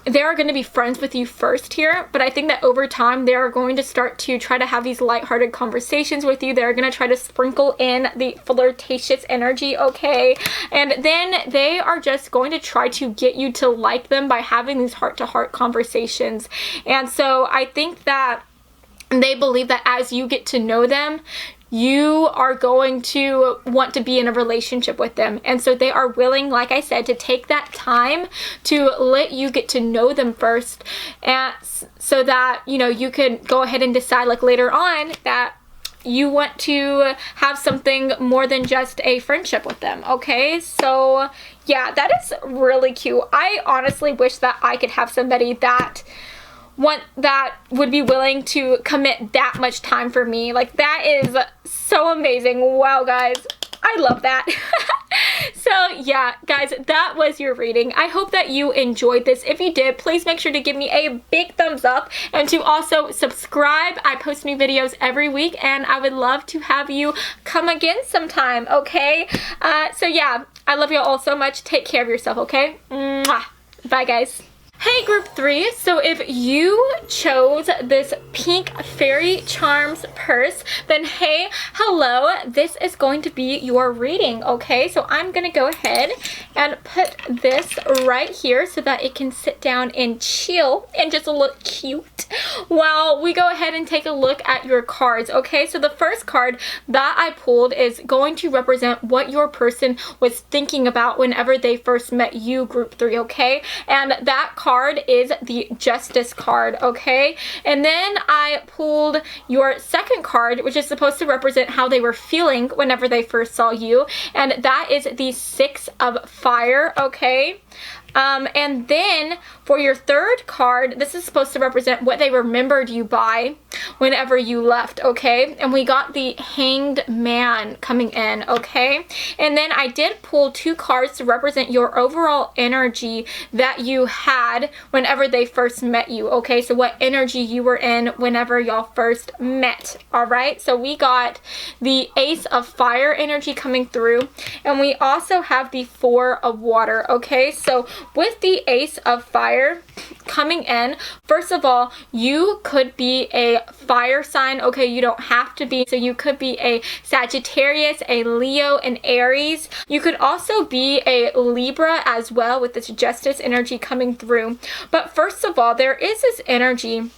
they are going to be friends with you first here, but I think that over time they are going to start to try to have these lighthearted conversations with you. They're going to try to sprinkle in the flirtatious energy, okay? And then they are just going to try to get you to like them by having these heart-to-heart conversations. And so I think that they believe that as you get to know them, you are going to want to be in a relationship with them. And so they are willing, like I said, to take that time to let you get to know them first, and so that, you know, you can go ahead and decide like later on that you want to have something more than just a friendship with them, okay? So yeah, that is really cute. I honestly wish that I could have somebody that would be willing to commit that much time for me. Like, that is so amazing. Wow, guys, I love that. So yeah, guys, that was your reading. I hope that you enjoyed this. If you did, please make sure to give me a big thumbs up and to also subscribe. I post new videos every week and I would love to have you come again sometime, okay? So yeah, I love you all so much. Take care of yourself, okay? Mwah. Bye, guys. Hey group 3, so if you chose this pink Fairy Charms purse, then hey, hello, this is going to be your reading, okay? So I'm going to go ahead and put this right here so that it can sit down and chill and just look cute while we go ahead and take a look at your cards, okay? So the first card that I pulled is going to represent what your person was thinking about whenever they first met you, group 3, okay? And that card is the Justice card, okay? And then I pulled your second card, which is supposed to represent how they were feeling whenever they first saw you, and that is the Six of Fire, okay? And then for your third card, this is supposed to represent what they remembered you by whenever you left, okay? And we got the Hanged Man coming in, okay? And then I did pull 2 cards to represent your overall energy that you had whenever they first met you, okay? So what energy you were in whenever y'all first met, all right? So we got the Ace of Fire energy coming through, and we also have the Four of Water, okay? So with the Ace of Fire coming in, first of all, you could be a fire sign, okay? You don't have to be. So you could be a Sagittarius, a Leo, an Aries. You could also be a Libra as well with this Justice energy coming through. But first of all, there is this energy.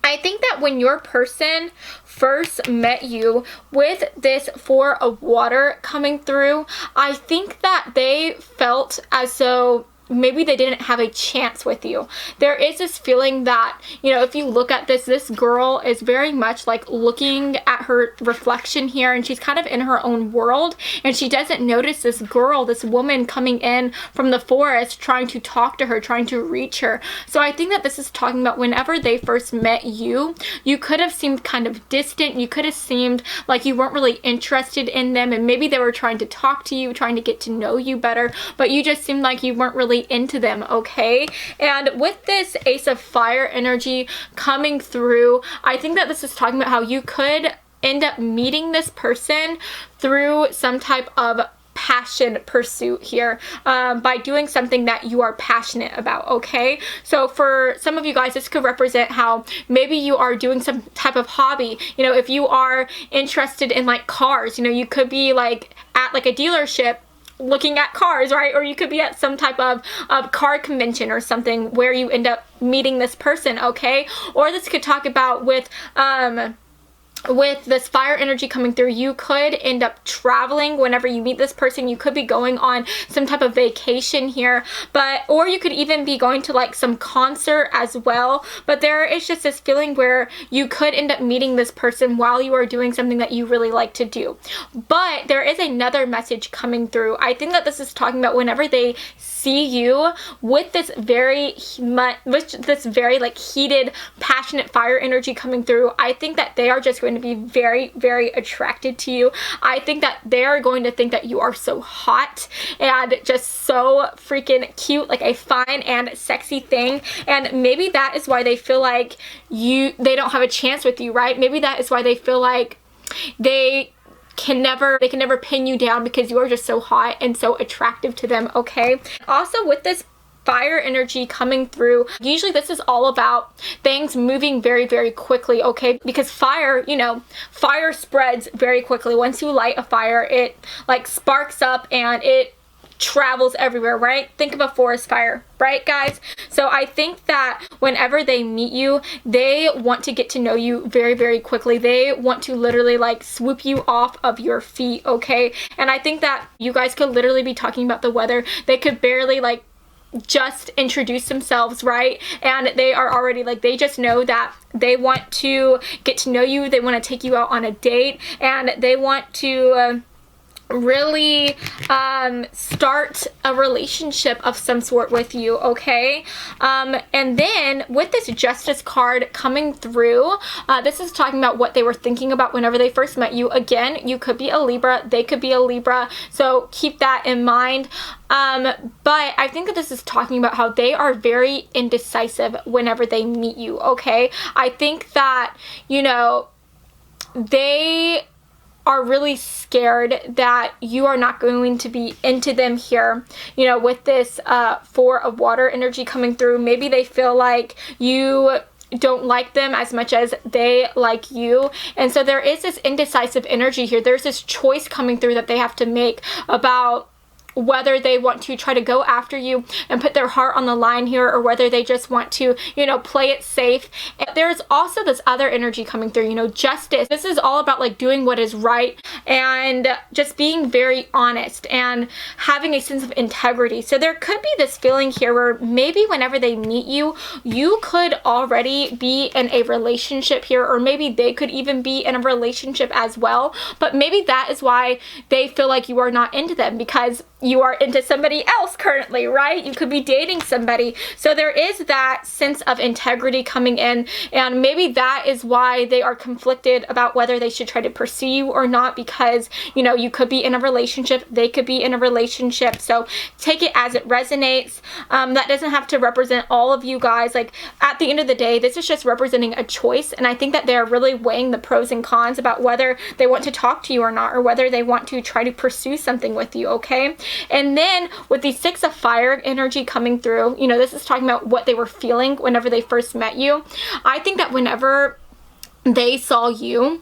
I think that when your person first met you with this Four of Water coming through, I think that they felt as though maybe they didn't have a chance with you. There is this feeling that, you know, if you look at this girl is very much like looking at her reflection here, and she's kind of in her own world, and she doesn't notice this girl, this woman coming in from the forest trying to talk to her, trying to reach her. So I think that this is talking about whenever they first met you, you could have seemed kind of distant. You could have seemed like you weren't really interested in them, and maybe they were trying to talk to you, trying to get to know you better, but you just seemed like you weren't really into them, okay? And with this Ace of Fire energy coming through, I think that this is talking about how you could end up meeting this person through some type of passion pursuit here, by doing something that you are passionate about, okay? So for some of you guys, this could represent how maybe you are doing some type of hobby. You know, if you are interested in like cars, you know, you could be like at like a dealership looking at cars, right? Or you could be at some type of car convention or something where you end up meeting this person, okay? Or this could talk about with this fire energy coming through, you could end up traveling whenever you meet this person. You could be going on some type of vacation here, or you could even be going to like some concert as well. But there is just this feeling where you could end up meeting this person while you are doing something that you really like to do. But there is another message coming through. I think that this is talking about whenever they see you with this very like heated, passionate fire energy coming through, I think that they are just going to be very, very attracted to you. I think that they are going to think that you are so hot and just so freaking cute, like a fine and sexy thing. And maybe that is why they feel like they don't have a chance with you, right? Maybe that is why they feel like they can never pin you down, because you are just so hot and so attractive to them, okay? Also with this fire energy coming through, usually this is all about things moving very, very quickly, okay? Because fire, you know, fire spreads very quickly. Once you light a fire, it like sparks up and it travels everywhere, right? Think of a forest fire, right, guys? So I think that whenever they meet you, they want to get to know you very, very quickly. They want to literally like swoop you off of your feet, okay? And I think that you guys could literally be talking about the weather. They could barely like just introduce themselves, right? And they are already like, they just know that they want to get to know you. They want to take you out on a date, and they want to really start a relationship of some sort with you, okay? And then with this Justice card coming through, this is talking about what they were thinking about whenever they first met you. Again, you could be a Libra, they could be a Libra, so keep that in mind. But I think that this is talking about how they are very indecisive whenever they meet you, okay? I think that, you know, they are really scared that you are not going to be into them here, you know, with this Four of Water energy coming through. Maybe they feel like you don't like them as much as they like you, and so there is this indecisive energy here. There's this choice coming through that they have to make about whether they want to try to go after you and put their heart on the line here, or whether they just want to, you know, play it safe. And there's also this other energy coming through, you know, justice. This is all about like doing what is right and just being very honest and having a sense of integrity. So there could be this feeling here where maybe whenever they meet you, you could already be in a relationship here, or maybe they could even be in a relationship as well. But maybe that is why they feel like you are not into them, because you are into somebody else currently, right? You could be dating somebody. So there is that sense of integrity coming in, and maybe that is why they are conflicted about whether they should try to pursue you or not, because, you know, you could be in a relationship, they could be in a relationship. So take it as it resonates. That doesn't have to represent all of you guys. Like, at the end of the day, this is just representing a choice, and I think that they're really weighing the pros and cons about whether they want to talk to you or not, or whether they want to try to pursue something with you, okay? And then with the Six of Fire energy coming through, you know, this is talking about what they were feeling whenever they first met you. I think that whenever they saw you,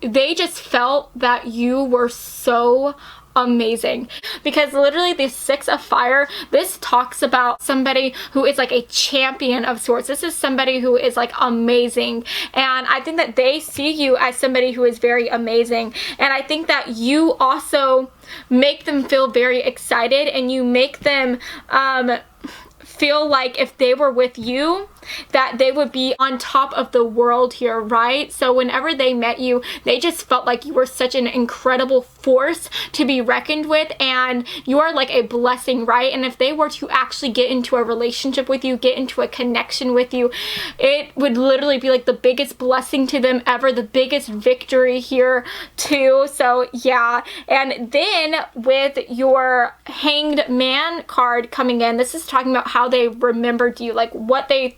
they just felt that you were so amazing, because literally the Six of Fire, this talks about somebody who is like a champion of sorts. This is somebody who is like amazing, and I think that they see you as somebody who is very amazing, and I think that you also make them feel very excited, and you make them feel like if they were with you, that they would be on top of the world here, right? So whenever they met you, they just felt like you were such an incredible force to be reckoned with, and you are like a blessing, right? And if they were to actually get into a relationship with you, get into a connection with you, it would literally be like the biggest blessing to them ever, the biggest victory here too. So yeah. And then with your Hanged Man card coming in, this is talking about how they remembered you, like what they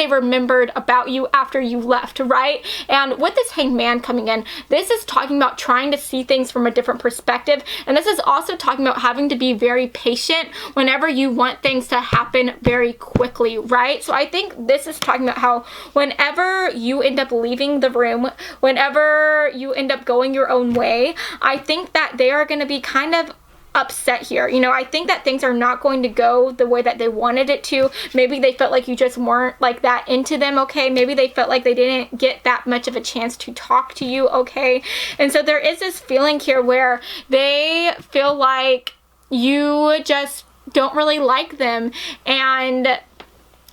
remembered about you after you left, right? And with this Hanged Man coming in, this is talking about trying to see things from a different perspective, and this is also talking about having to be very patient whenever you want things to happen very quickly, right? So I think this is talking about how whenever you end up leaving the room, whenever you end up going your own way, I think that they are going to be kind of upset here. You know, I think that things are not going to go the way that they wanted it to. Maybe they felt like you just weren't like that into them, okay? Maybe they felt like they didn't get that much of a chance to talk to you, okay? And so there is this feeling here where they feel like you just don't really like them, and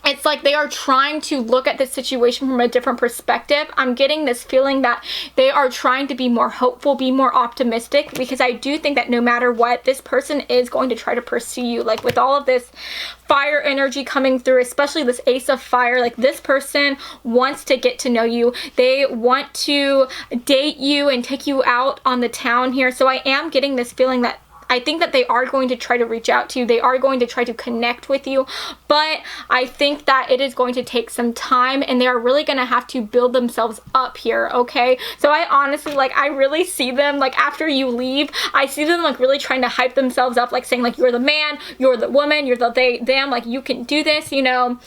it's like they are trying to look at this situation from a different perspective. I'm getting this feeling that they are trying to be more hopeful, be more optimistic, because I do think that no matter what, this person is going to try to pursue you. Like with all of this fire energy coming through, especially this Ace of Fire, like this person wants to get to know you. They want to date you and take you out on the town here. So I am getting this feeling that I think that they are going to try to reach out to you. They are going to try to connect with you, but I think that it is going to take some time, and they are really going to have to build themselves up here, okay? So I honestly, like, I really see them, like, after you leave, I see them, like, really trying to hype themselves up, like, saying, like, you're the man, you're the woman, you're the they, them, like, you can do this, you know?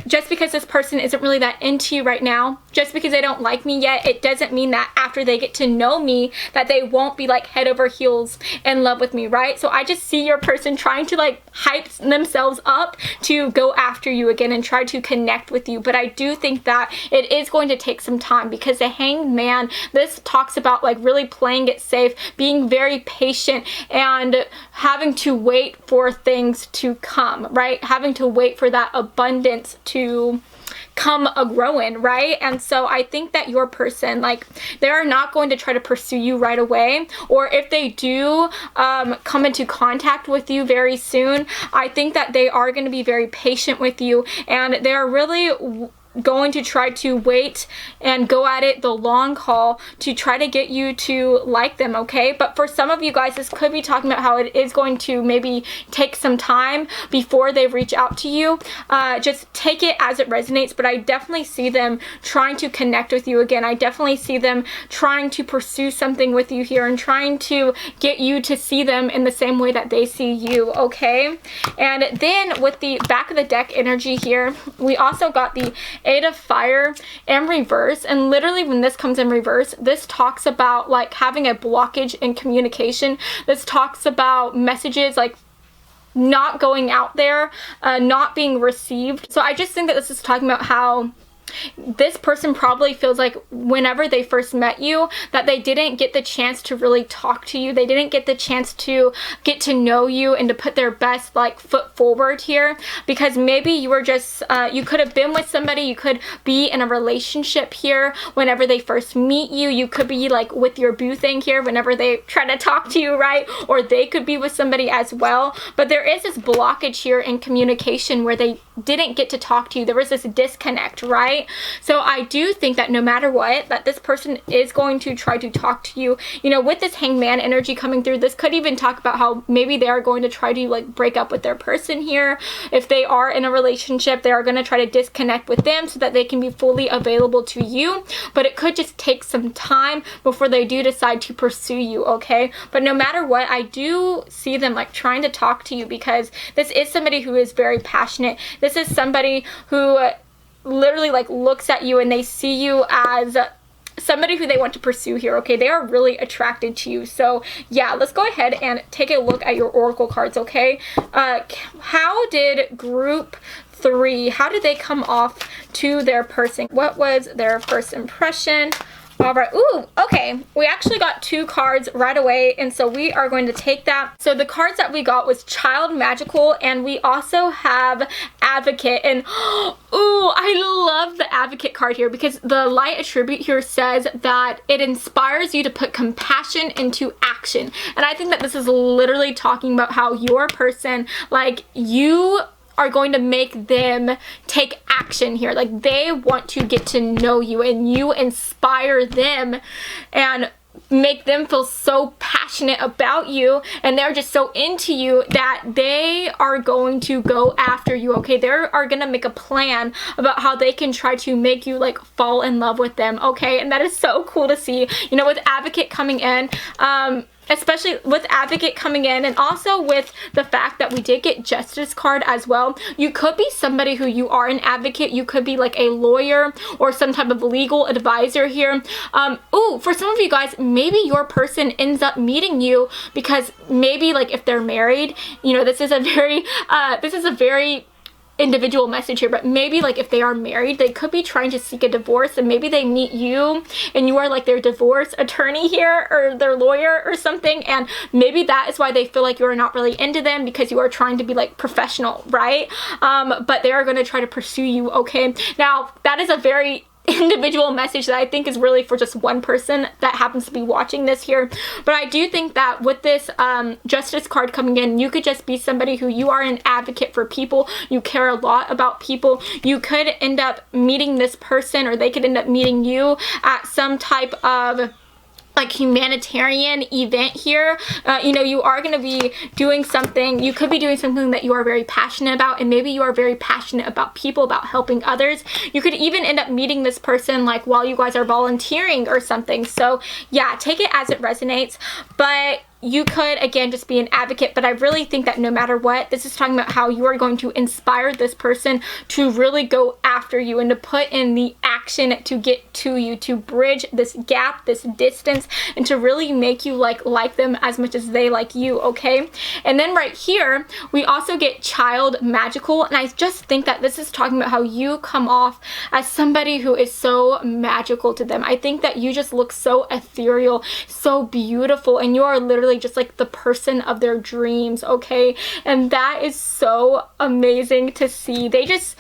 Just because this person isn't really that into you right now, just because they don't like me yet, it doesn't mean that after they get to know me, that they won't be, like, head over heels in love with me, right? So I just see your person trying to like hype themselves up to go after you again and try to connect with you. But I do think that it is going to take some time, because the Hanged Man, this talks about like really playing it safe, being very patient, and having to wait for things to come, right? Having to wait for that abundance to come a-growing, right? And so I think that your person, like, they are not going to try to pursue you right away, or if they do come into contact with you very soon, I think that they are going to be very patient with you, and they are really going to try to wait and go at it the long haul to try to get you to like them, okay? But for some of you guys, this could be talking about how it is going to maybe take some time before they reach out to you. Just take it as it resonates, but I definitely see them trying to connect with you again. I definitely see them trying to pursue something with you here and trying to get you to see them in the same way that they see you, okay? And then with the back of the deck energy here, we also got the Eight of Fire in reverse, and literally when this comes in reverse, this talks about like having a blockage in communication. This talks about messages like not going out there, not being received. So I just think that this is talking about how this person probably feels like whenever they first met you, that they didn't get the chance to really talk to you. They didn't get the chance to get to know you and to put their best like foot forward here, because maybe you were just you could have been with somebody, you could be in a relationship here whenever they first meet you. You could be like with your boo thing here whenever they try to talk to you, right? Or they could be with somebody as well, but there is this blockage here in communication where they didn't get to talk to you. There was this disconnect, right? right? So I do think that no matter what, that this person is going to try to talk to you. You know, with this hangman energy coming through, this could even talk about how maybe they are going to try to like break up with their person here. If they are in a relationship, they are going to try to disconnect with them so that they can be fully available to you. But it could just take some time before they do decide to pursue you, okay? But no matter what, I do see them like trying to talk to you, because this is somebody who is very passionate. This is somebody who literally like looks at you and they see you as somebody who they want to pursue here, okay? They are really attracted to you. So yeah, let's go ahead and take a look at your oracle cards, okay? How did group 3, how did they come off to their person? What was their first impression? All right. Ooh, okay. We actually got 2 cards right away, and so we are going to take that. So the cards that we got was Child Magical, and we also have Advocate. And ooh, I love the Advocate card here, because the light attribute here says that it inspires you to put compassion into action. And I think that this is literally talking about how your person, like, you are going to make them take action here. Like, they want to get to know you, and you inspire them and make them feel so passionate about you, and they're just so into you that they are going to go after you, okay? They are gonna make a plan about how they can try to make you like fall in love with them, okay? And that is so cool to see, you know, with Advocate coming in, especially with Advocate coming in, and also with the fact that we did get Justice card as well. You could be somebody who you are an advocate. You could be like a lawyer or some type of legal advisor here. Ooh, for some of you guys, maybe your person ends up meeting you because maybe like if they're married, you know, this is a very individual message here, but maybe like if they are married, they could be trying to seek a divorce, and maybe they meet you and you are like their divorce attorney here or their lawyer or something, and maybe that is why they feel like you are not really into them, because you are trying to be like professional, right? But they are going to try to pursue you, okay? Now that is a very individual message that I think is really for just one person that happens to be watching this here. But I do think that with this Justice card coming in, you could just be somebody who you are an advocate for people. You care a lot about people. You could end up meeting this person, or they could end up meeting you at some type of like humanitarian event here. You know, you are going to be doing something, you could be doing something that you are very passionate about, and maybe you are very passionate about people, about helping others. You could even end up meeting this person like while you guys are volunteering or something. So yeah, take it as it resonates. But you could, again, just be an advocate, but I really think that no matter what, this is talking about how you are going to inspire this person to really go after you and to put in the action to get to you, to bridge this gap, this distance, and to really make you like them as much as they like you, okay? And then right here, we also get Child Magical, and I just think that this is talking about how you come off as somebody who is so magical to them. I think that you just look so ethereal, so beautiful, and you are literally just like the person of their dreams, okay? And that is so amazing to see. They just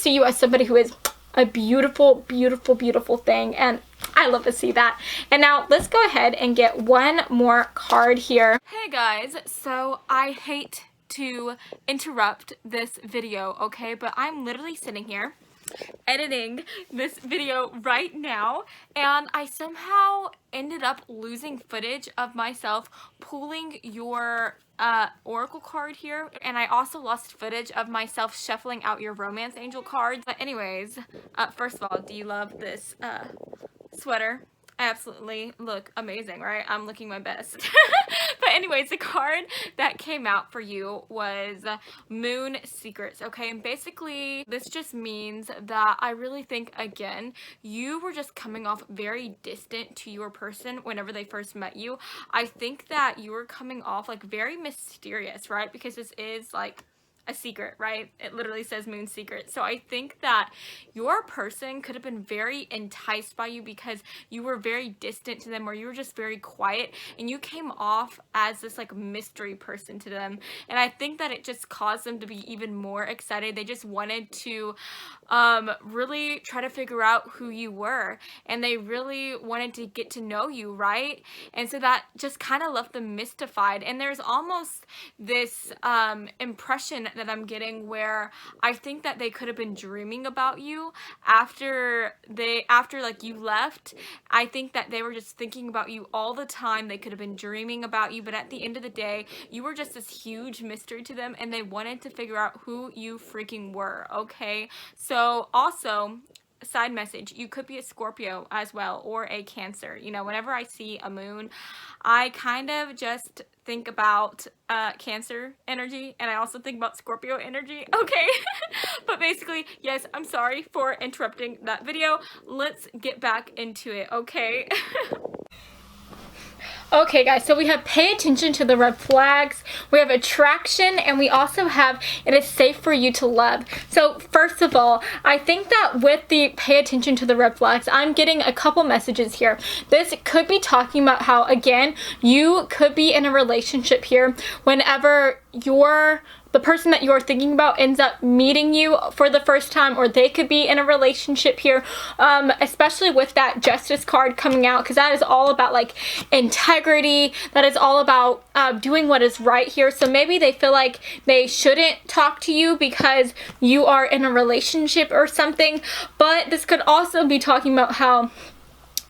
see you as somebody who is a beautiful, beautiful, beautiful thing, and I love to see that. And now let's go ahead and get one more card here. Hey guys, so I hate to interrupt this video, okay, but I'm literally sitting here editing this video right now, and I somehow ended up losing footage of myself pulling your oracle card here, and I also lost footage of myself shuffling out your romance angel cards. But anyways, first of all, do you love this sweater? I absolutely look amazing, right? I'm looking my best. But anyways, the card that came out for you was Moon Secrets, okay? And basically, this just means that I really think, again, you were just coming off very distant to your person whenever they first met you. I think that you were coming off like very mysterious, right? Because this is like a secret, right? It literally says Moon Secret. So I think that your person could have been very enticed by you because you were very distant to them, or you were just very quiet, and you came off as this like mystery person to them. And I think that it just caused them to be even more excited. They just wanted to really try to figure out who you were, and they really wanted to get to know you, right? And so that just kind of left them mystified. And there's almost this impression that I'm getting where I think that they could have been dreaming about you after like you left. I think that they were just thinking about you all the time. They could have been dreaming about you, but at the end of the day, you were just this huge mystery to them, and they wanted to figure out who you freaking were, okay? So also, side message, you could be a Scorpio as well, or a Cancer. You know, whenever I see a moon, I kind of just think about Cancer energy, and I also think about Scorpio energy, okay? But basically, yes, I'm sorry for interrupting that video. Let's get back into it, okay? Okay guys, so we have pay attention to the red flags, we have attraction, and we also have it is safe for you to love. So first of all, I think that with the pay attention to the red flags, I'm getting a couple messages here. This could be talking about how, again, you could be in a relationship here whenever the person that you're thinking about ends up meeting you for the first time, or they could be in a relationship here, especially with that justice card coming out, because that is all about like integrity. That is all about doing what is right here. So maybe they feel like they shouldn't talk to you because you are in a relationship or something. But this could also be talking about how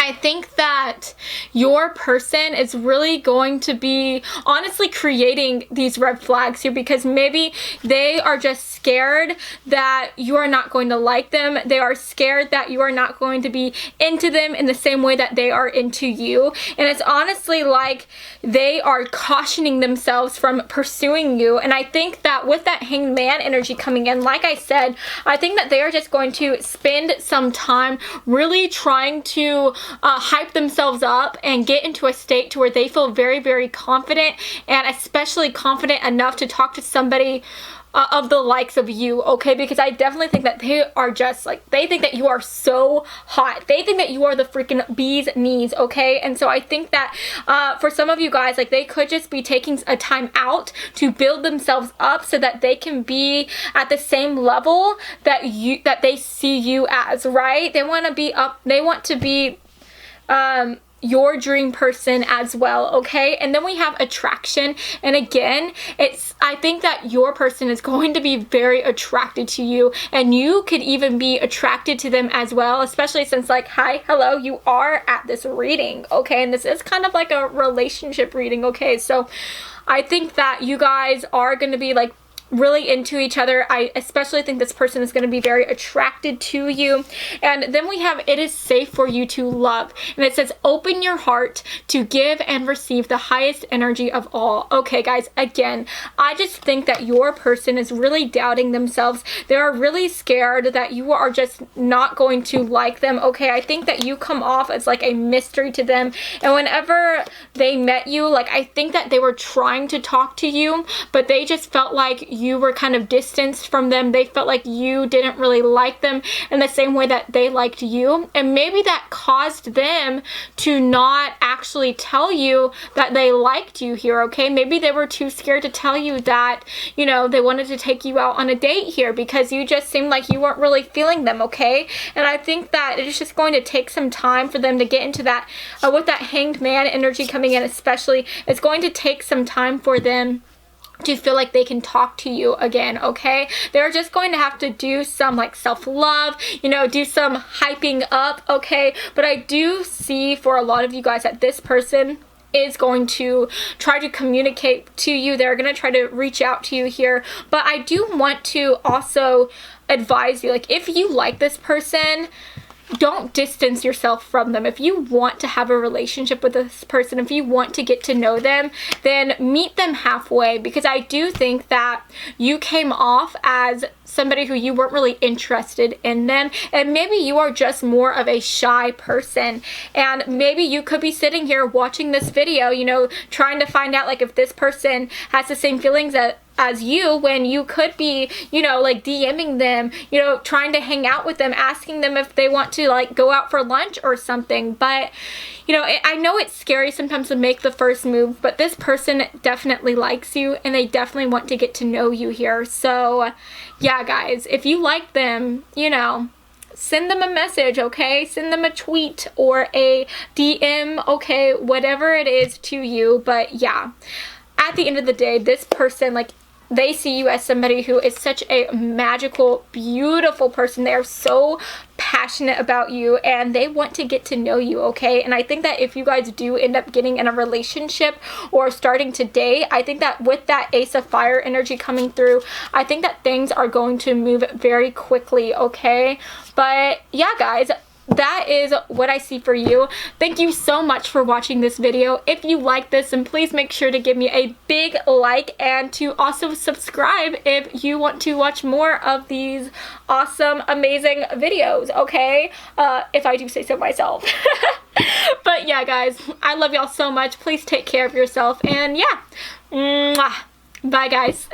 I think that your person is really going to be honestly creating these red flags here, because maybe they are just scared that you are not going to like them. They are scared that you are not going to be into them in the same way that they are into you. And it's honestly like they are cautioning themselves from pursuing you. And I think that with that Hanged Man energy coming in, like I said, I think that they are just going to spend some time really trying to hype themselves up and get into a state to where they feel very, very confident, and especially confident enough to talk to somebody of the likes of you, okay? Because I definitely think that they are just like, they think that you are so hot. They think that you are the freaking bee's knees, okay? And so I think that for some of you guys, like, they could just be taking a time out to build themselves up so that they can be at the same level that they see you as, right? They want to be up, they want to be your dream person as well, okay? And then we have attraction, and again, I think that your person is going to be very attracted to you, and you could even be attracted to them as well, especially since, like, hi, hello, you are at this reading, okay? And this is kind of like a relationship reading, okay? So I think that you guys are going to be like really into each other. I especially think this person is going to be very attracted to you. And then we have it is safe for you to love, and it says open your heart to give and receive the highest energy of all. Okay guys, again, I just think that your person is really doubting themselves. They are really scared that you are just not going to like them, okay? I think that you come off as like a mystery to them, and whenever they met you, like, I think that they were trying to talk to you, but they just felt like you were kind of distanced from them. They felt like you didn't really like them in the same way that they liked you, and maybe that caused them to not actually tell you that they liked you here, okay? Maybe they were too scared to tell you that, you know, they wanted to take you out on a date here because you just seemed like you weren't really feeling them, okay? And I think that it's just going to take some time for them to get into that, with that Hanged Man energy coming in especially, it's going to take some time for them to feel like they can talk to you again, okay? They're just going to have to do some like self-love, you know, do some hyping up, okay? But I do see for a lot of you guys that this person is going to try to communicate to you. They're going to try to reach out to you here. But I do want to also advise you, like, if you like this person, don't distance yourself from them. If you want to have a relationship with this person, if you want to get to know them, then meet them halfway, because I do think that you came off as somebody who you weren't really interested in them, and maybe you are just more of a shy person, and maybe you could be sitting here watching this video, you know, trying to find out like if this person has the same feelings as you, when you could be, you know, like DMing them, you know, trying to hang out with them, asking them if they want to like go out for lunch or something. But you know, I know it's scary sometimes to make the first move, but this person definitely likes you, and they definitely want to get to know you here. So yeah guys, if you like them, you know, send them a message, okay? Send them a tweet or a DM, okay? Whatever it is to you. But yeah, at the end of the day, this person, like, they see you as somebody who is such a magical, beautiful person. They are so passionate about you and they want to get to know you, okay? And I think that if you guys do end up getting in a relationship or starting to date, I think that with that Ace of Fire energy coming through, I think that things are going to move very quickly, okay? But yeah, guys, that is what I see for you. Thank you so much for watching this video. If you like this, then please make sure to give me a big like and to also subscribe if you want to watch more of these awesome, amazing videos, okay? If I do say so myself. But yeah, guys, I love y'all so much. Please take care of yourself, and yeah, mwah. Bye, guys.